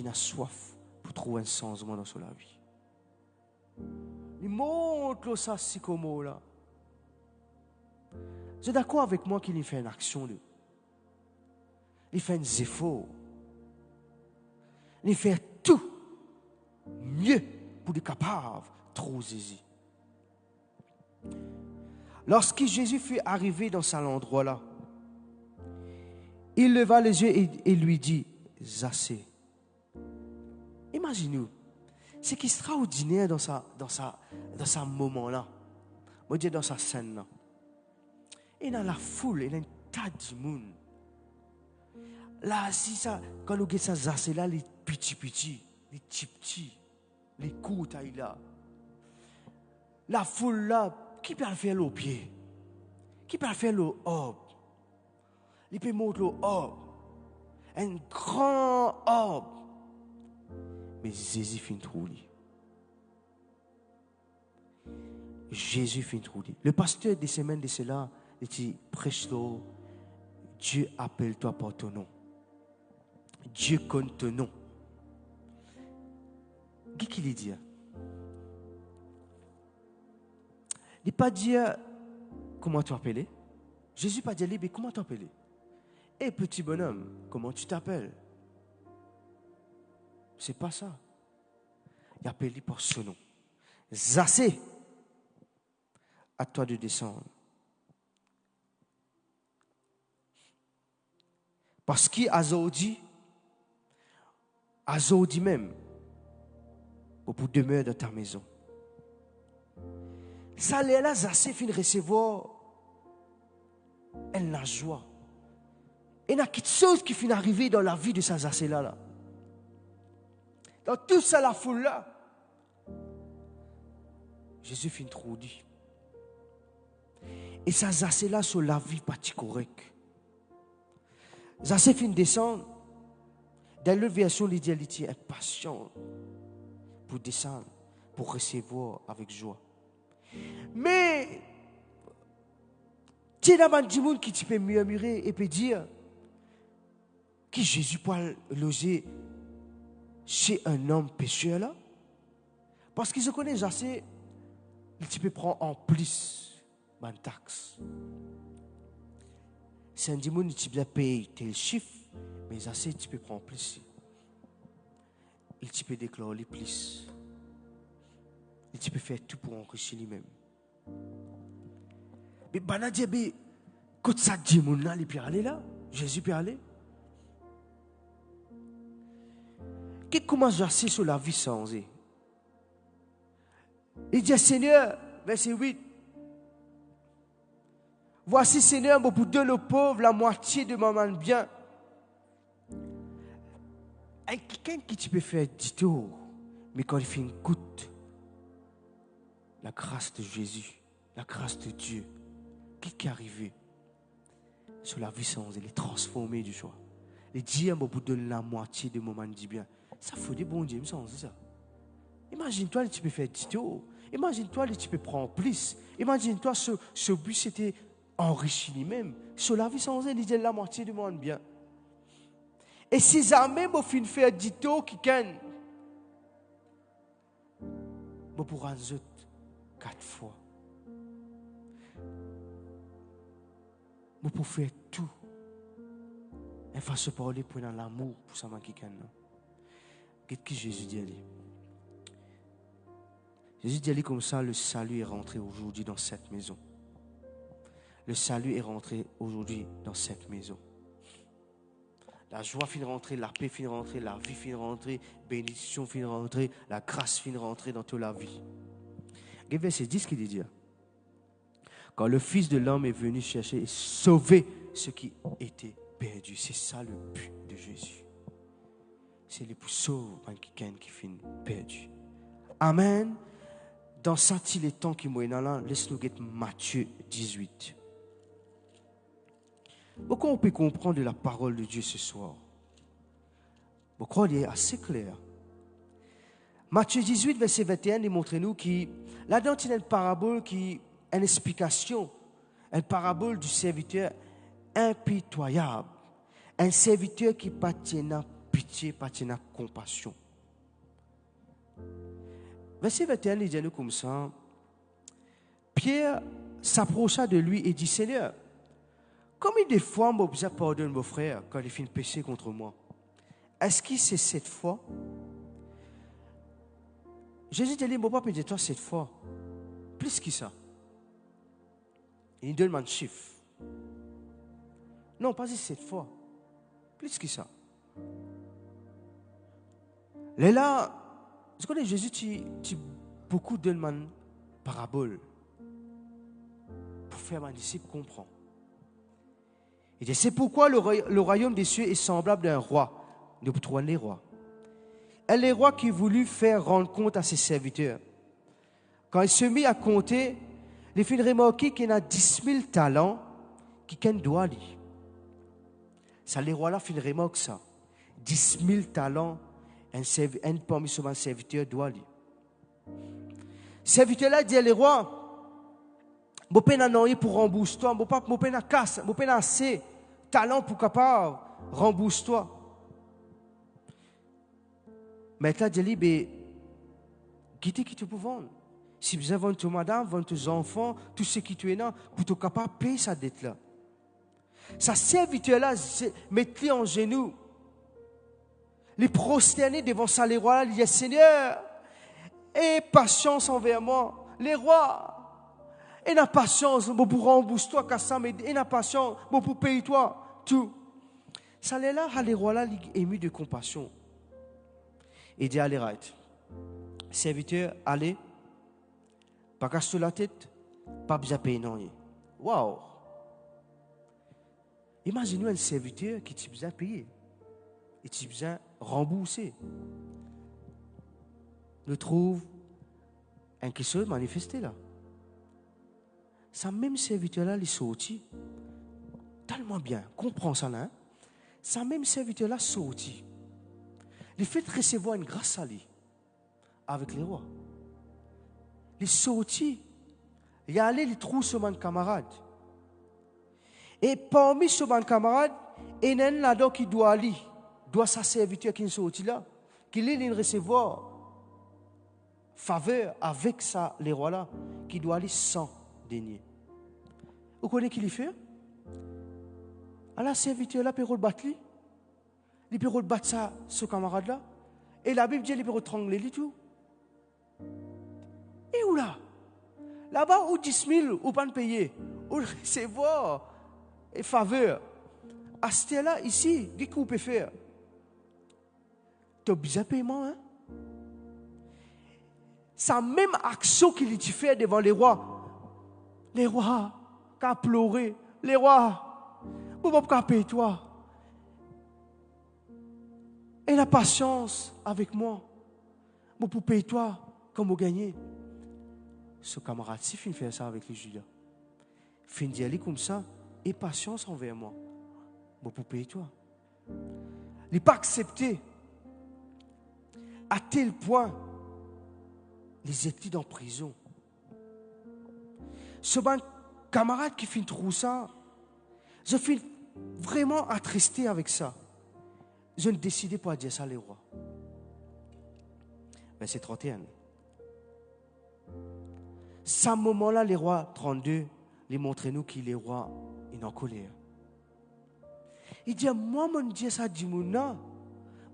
a soif pour trouver un changement dans sa vie. Il monte le sycomore là. Vous êtes d'accord avec moi qu'il fait une action? Il fait un effort. Il fait tout mieux pour être capable de trouver Jésus. Lorsque Jésus fut arrivé dans cet endroit-là, il leva les yeux et lui dit, Zachée. Imaginez-vous, c'est extraordinaire dans ce moment-là. On dit dans sa scène-là. Et dans la foule, il y a un tas de monde. Là, si ça, quand on regarde ça, Zachée là, les petits, les petits, les courts tailles là. La foule là, qui peut faire le pied? Qui peut faire le orbe? Il peut monter le orbe. Un grand orbe. Mais Jésus finit trop lui. Jésus finit trop lui. Le pasteur des semaines de cela, il dit, prêche-le, Dieu appelle-toi par ton nom. Dieu connaît ton nom. Qu'est-ce qu'il dit? Il n'a pas dit comment tu appelles. Jésus n'a pas dit mais comment tu appelles. Eh petit bonhomme, comment tu t'appelles? C'est pas ça. Il appelle par son nom. Zassé, à toi de descendre. Parce qu'il a dit même, pour demeurer dans ta maison. Ça là, Zassé fin recevoir la joie. Et il y a quelque chose qui finit arriver dans la vie de sa Zassé là. Dans tout ça, la foule là, Jésus finit trop dit. Et ça Zassé là sur la vie pas correcte. Zassé finit descendre. Dans l'autre version, l'idéalité est patient pour descendre, pour recevoir avec joie. Mais, tu as des gens qui peut murmurer et peut dire que Jésus peut loger chez un homme pécheur là. Parce qu'ils se connaissent assez, tu peux prendre en plus une taxe. C'est un démon qui peut payer tel chiffre, mais assez tu peux prendre plus. Il peut déclarer plus. Il peut faire tout pour enrichir lui-même. Mais banadie, quand ça démon là, il peut aller là. Jésus peut aller. Comment j'assise sur la vie sans eux? Il dit Seigneur, verset 8. Voici Seigneur, pour donner aux pauvres la moitié de ma main bien. Quelqu'un qui tu peux faire 10 tours, mais quand il fait une goutte, la grâce de Jésus, la grâce de Dieu, qu'est-ce qui est arrivé sur la vie sans elle est transformée du choix. Il dit pour donner la moitié de mon main bien. Ça faut des bons dieux, sans ça. Imagine-toi, tu peux faire 10 tours. Imagine-toi, tu peux prendre plus. Imagine-toi, ce but c'était enrichi lui-même. Sur la vie sans elle, il dit la moitié de mon bien. Et si jamais je finis faire 10 tours qui gagnent, je pourrai en 4 fois. Je peux faire tout. Et faire se parler pour dans l'amour pour ça qui gagne. Qu'est-ce que Jésus dit? Jésus dit comme ça, le salut est rentré aujourd'hui dans cette maison. Le salut est rentré aujourd'hui dans cette maison. La joie finit rentrer, la paix finit rentrer, la vie finit rentrer, bénédiction finit rentrer, la grâce finit rentrer dans toute la vie. Et verset 10 qui dit, quand le Fils de l'homme est venu chercher et sauver ce qui était perdu. C'est ça le but de Jésus. C'est les pour sauver quelqu'un qui finit perdu. Amen. Dans ça, il est temps qui m'a là, laisse-nous get Matthieu 18. Pourquoi on peut comprendre la parole de Dieu ce soir? Pourquoi il est assez clair. Matthieu 18, verset 21, il montre-nous que là-dedans, il y a une parabole qui est une explication, une parabole du serviteur impitoyable, un serviteur qui pas tient pitié, pas tient compassion. Verset 21, il dit nous comme ça. Pierre s'approcha de lui et dit, Seigneur, combien de fois je pardonne mon frère quand il fait un péché contre moi? Est-ce que c'est 7 fois? Jésus dit, mon papa dit toi 7 fois. Plus que ça. Il donne un chiffre. Non, pas 7 fois. Plus que ça. Là, je connais Jésus, tu beaucoup donne une parabole pour faire un disciple comprendre. Il dit, c'est pourquoi le royaume des cieux est semblable à un roi. Nous trouvons les rois. Et les rois qui voulut faire rendre compte à ses serviteurs. Quand il se mit à compter, il fit remarquer qu'il y a 10 000 talents qui doit lui. Ça, les rois là fit remarquer ça. 10 000 talents, un parmi ses serviteurs doit lui. Serviteur là dit les rois, je n'ai pas rien pour rembourser-toi, je n'ai pas casse, je n'ai pas assez talent pour capable rembourse-toi. Mais là, il dit, qui tu peux vendre? Si vous avez votre madame, votre enfant, tout ce qui tu es là, pour être capable de payer sa dette là. Sa serviteur-là, mettez en genoux. Les prosterner devant ça, les rois, il dit Seigneur, aie patience envers moi. Les rois, aie la patience pour rembourser toi, aie la patience pour payer toi, tout. Ça là, les rois là, émus de compassion. Il dit allez, right. Serviteur, allez. Pas casser la tête, pas besoin de payer non. Waouh! Imaginez un serviteur qui a besoin de payer et qui a besoin de rembourser. Nous trouve un qui se manifesté là. Ce même serviteur-là, il est sorti tellement bien. Comprends ça là. Hein? Ce même serviteur-là sorti. Il fait recevoir une grâce à lui avec les rois. Il est sorti. Il est allé, il trouve son camarade. Et parmi ce camarade, il y a un là qui doit aller, doit sa serviteur qui est sorti là, qui est recevoir faveur avec ça, les rois là, qui doit aller sans dénier. Vous connaissez qui il fait? Alors, le serviteur là, il peut battre lui. Il peut battre ce camarade là. Et la Bible dit qu'il peut étrangler lui tout. Et où là? Là-bas, où 10 000, ou pas de payer, ou recevoir et faveur. À ce là ici, qu'est-ce qu'on peut faire? Tu as besoin de paiement, hein? C'est la même action qu'il fait devant les rois. Les rois, qui ont pleuré. Les rois, pourquoi pas payer toi? Et la patience avec moi. Pour payer toi, comme vous gagnez. Ce camarade-ci finit faire ça avec les Judas. Finit d'y aller comme ça, et patience envers moi. Pour payer toi. Il n'est pas accepté. À tel point, les étaient en prison. Ce camarade qui finit trop ça, je finis vraiment attristé avec ça. Je ne décidais pas de dire ça les rois. Verset 31. Ce moment-là, les rois 32, les montrez-nous qu'il est roi, il est en colère. Il dit, moi, mon Dieu, ça dit, moi,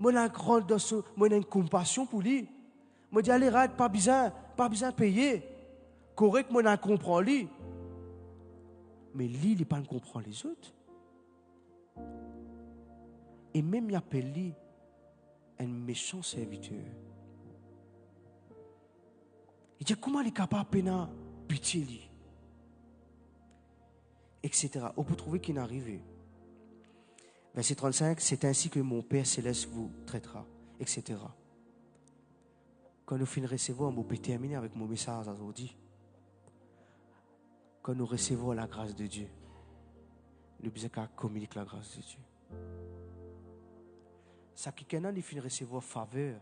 j'ai une compassion pour lui. Moi, dis, allez, rate, pas besoin de payer. Correct, moi, je comprends lui. Mais lui, il n'est pas comprend les autres. Et même, il appelle lui un méchant serviteur. Il dit, comment il est capable de pitié lui? Etc. On peut trouver qu'il est arrivé. Verset 35, c'est ainsi que mon Père Céleste vous traitera, etc. Quand nous finissons de recevoir, on peut terminer avec mon message aujourd'hui. Quand nous recevons la grâce de Dieu, nous devons communiquer la grâce de Dieu. Ça qui quelqu'un qui finit de recevoir faveur.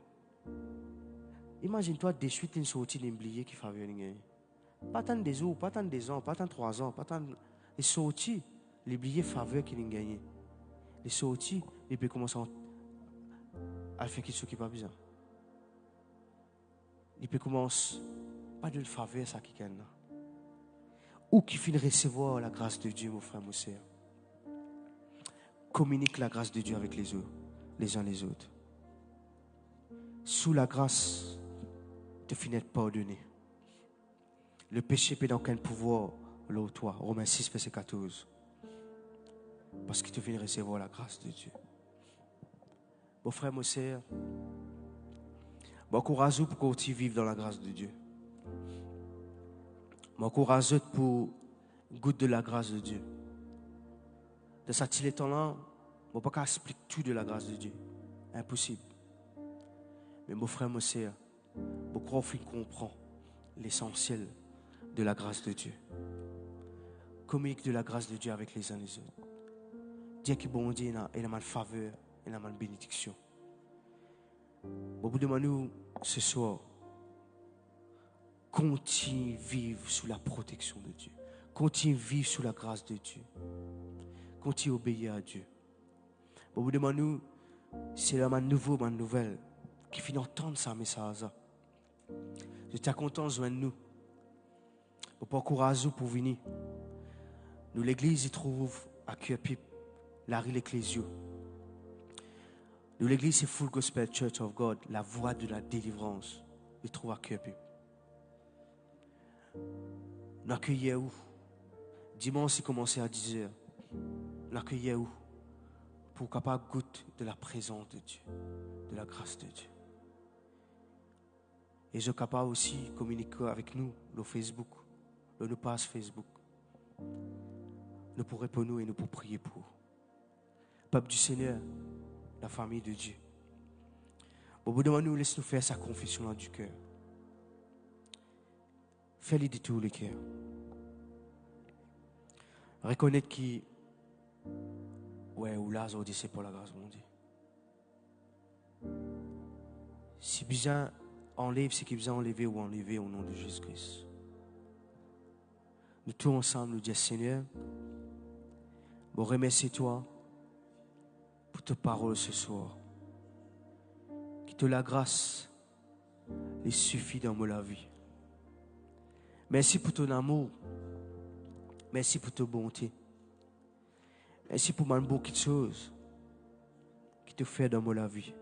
Imagine-toi des suites une sortie d'oublier qui faveur. Pas tant des jours, pas tant des ans, pas tant 3 ans, pas tant les sorties, l'oublier faveur qui n'a gagné. Les sorties, il peut commencer à faire quelque chose qui n'a pas besoin. Il peut commencer pas de faveur ça qui gagne. Ou qui finit de recevoir la grâce de Dieu, mon frère, mon sœur. Communique la grâce de Dieu avec les autres, les uns les autres. Sous la grâce, tu finis de pardonner. Le péché peut dans aucun pouvoir là où toi. Romains 6, verset 14. Parce qu'il te vient de recevoir la grâce de Dieu. Mon frère, mon sœur, bon courage pour que tu vives dans la grâce de Dieu. Mon courage pour goûter de la grâce de Dieu. De ce temps-là, je ne peux pas expliquer tout de la grâce de Dieu. Impossible. Mais mon frère, mon sœur, je crois qu'il comprend l'essentiel de la grâce de Dieu. Communique de la grâce de Dieu avec les uns les autres. Dieu qui bon Dieu, il a une faveur, il a une bénédiction. Beaucoup de nous ce soir, continue à vivre sous la protection de Dieu. Continue à vivre sous la grâce de Dieu. Continue à obéir à Dieu. Beaucoup de nous, c'est la nouveau, ma nouvelle, qui finit d'entendre ce message. Je suis content de nous Au pas courageux pour venir. Nous, l'église, y trouve à Cuepipe, la rue l'Ecclésio. Nous, l'église, c'est Full Gospel Church of God, la voie de la délivrance. Il trouve à Cuepipe. Nous accueillons où? Dimanche, il commençait à 10h. Nous accueillons où? Pour capable goûter de la présence de Dieu, de la grâce de Dieu. Et je suis capable aussi de communiquer avec nous, le Facebook, le nous passe Facebook. Nous pour répondre nous et nous pour prier pour. Peuple du Seigneur, la famille de Dieu. Au bout de moment, nous laisse nous faire sa confession dans du cœur. Fais-le de tout le cœur. Reconnaître qui, ouais, ou là, aujourd'hui, c'est pour la grâce de mon Dieu. Si besoin, enlève ce qui besoin enlever ou enlever au nom de Jésus-Christ. Nous tous ensemble, nous disons, Seigneur, bon, remercie-toi pour tes paroles ce soir. Que te la grâce il suffit dans la vie. Merci pour ton amour. Merci pour ta bonté. Merci pour beaucoup de choses qui te fait dans la vie.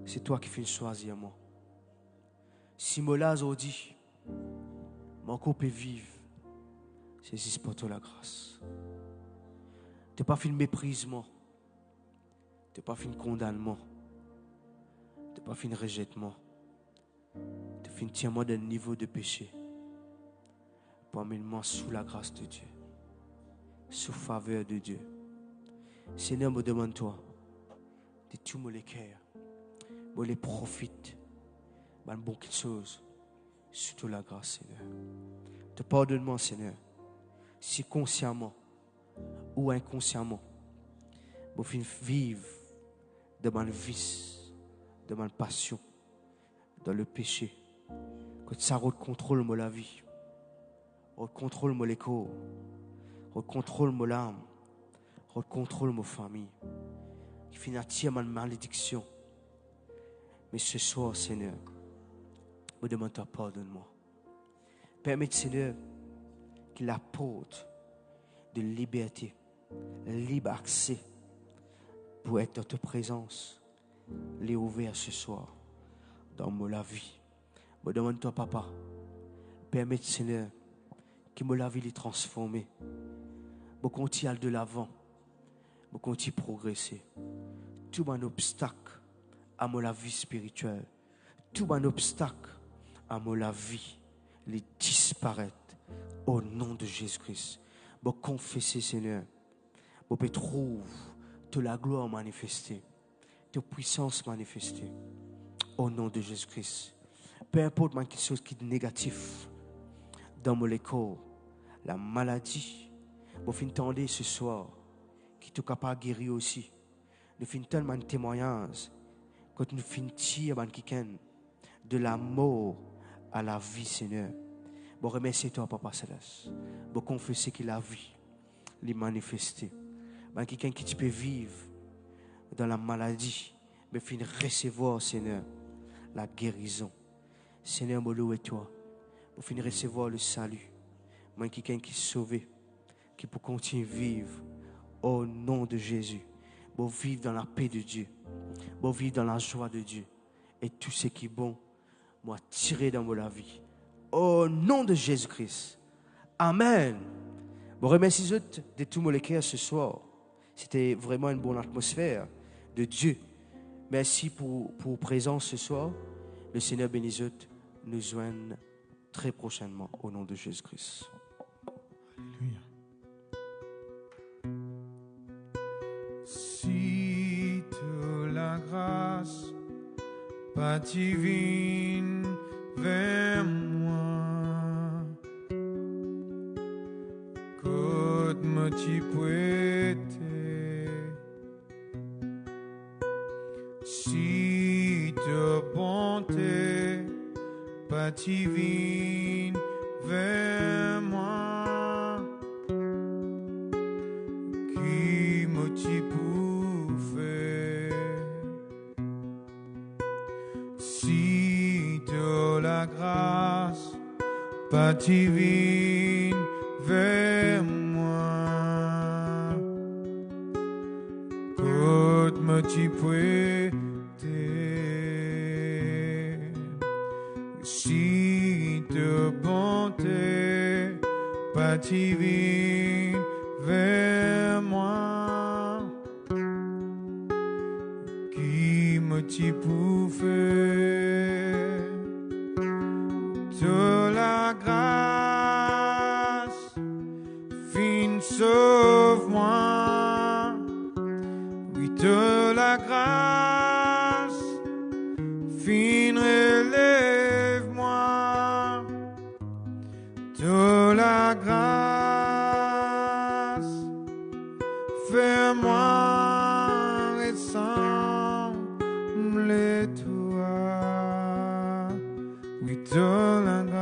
C'est toi qui fais choisir moi. Si moi là aujourd'hui, mon corps peut vivre, c'est juste pour toi la grâce. Tu n'as pas fait un méprisement. Tu n'as pas fait un condamnement. Tu n'as pas fait un rejettement. Tu as fait un tirement d'un niveau de péché. Pour amener sous la grâce de Dieu. Sous faveur de Dieu. Seigneur, me demande-toi de tout mon cœur. Je les profite. De beaucoup de choses. Surtout la grâce, Seigneur. Te pardonne-moi, Seigneur. Si consciemment ou inconsciemment, je finis vivre de mon vice, de ma passion, dans le péché. Que ça recontrôle ma vie. Recontrôle mon corps. Recontrôle mon âme. Recontrôle ma famille. Qui finit à tirer ma malédiction. Mais ce soir, Seigneur, me demande-toi pardonne-moi. Permets, Seigneur, qu'il apporte de liberté, libre accès pour être dans ta présence, les ouvert ce soir dans ma vie. Me demande-toi, Papa, permets, Seigneur, que ma vie les transformer. Je continue de l'avant, je continue de progresser. Tout mon obstacle à ma vie spirituelle, tout mon obstacle à ma vie, les disparaître au nom de Jésus-Christ. Je confesser, Seigneur, je trouve toute la gloire manifestée, toute puissance manifestée au nom de Jésus-Christ. Peu importe quelque chose qui est négatif dans mon corps, la maladie, je finis tendre ce soir, qui est capable de guérir aussi. Nous finissons tellement de témoignages, quand nous finissons de la mort à la vie, Seigneur. Je remercie toi, Papa Céleste. Je confesse que la vie, les manifester. Quelqu'un qui peut vivre dans la maladie, mais finir recevoir, Seigneur, la guérison. Seigneur, je loue toi. Pour finir recevoir le salut. Quelqu'un qui est sauvé, qui peut continuer à vivre au nom de Jésus. Pour vivre dans la paix de Dieu. Pour vivre dans la joie de Dieu. Et tout ce qui est bon, moi tirer dans ma vie. Au nom de Jésus-Christ. Amen. Je remercie de tout mon cœur ce soir. C'était vraiment une bonne atmosphère de Dieu. Merci pour présence ce soir. Le Seigneur bénisse nous joigne très prochainement au nom de Jésus-Christ. Alléluia. Si toute la grâce pas divine vers moi, côte me t'y prêter, si de bonté pas divine vers moi, qui me t'y pouvait, si de la grâce pas divine vers moi. Côte me t'y prêter, si de bonté, pas divine vers moi. Qui me t'y pouvait de la grâce, fin sauve-moi, oui de la grâce, fin relève-moi, de la grâce, fais-moi ressembler toi, oui de la grâce,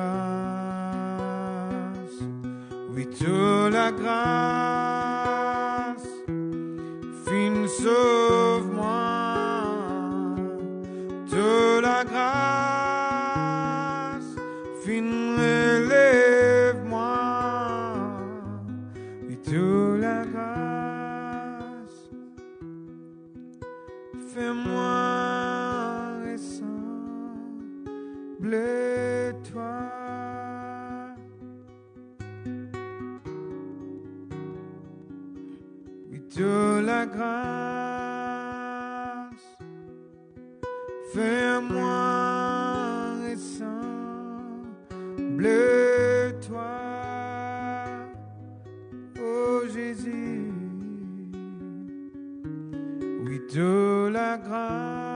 oui de la grâce, fin sauve-moi, de la grâce, fin relève-moi, oui de la grâce, fais-moi ressembler toi. Oui, de la grâce, fais-moi ressembler toi. Oh Jésus, oui, de la grâce,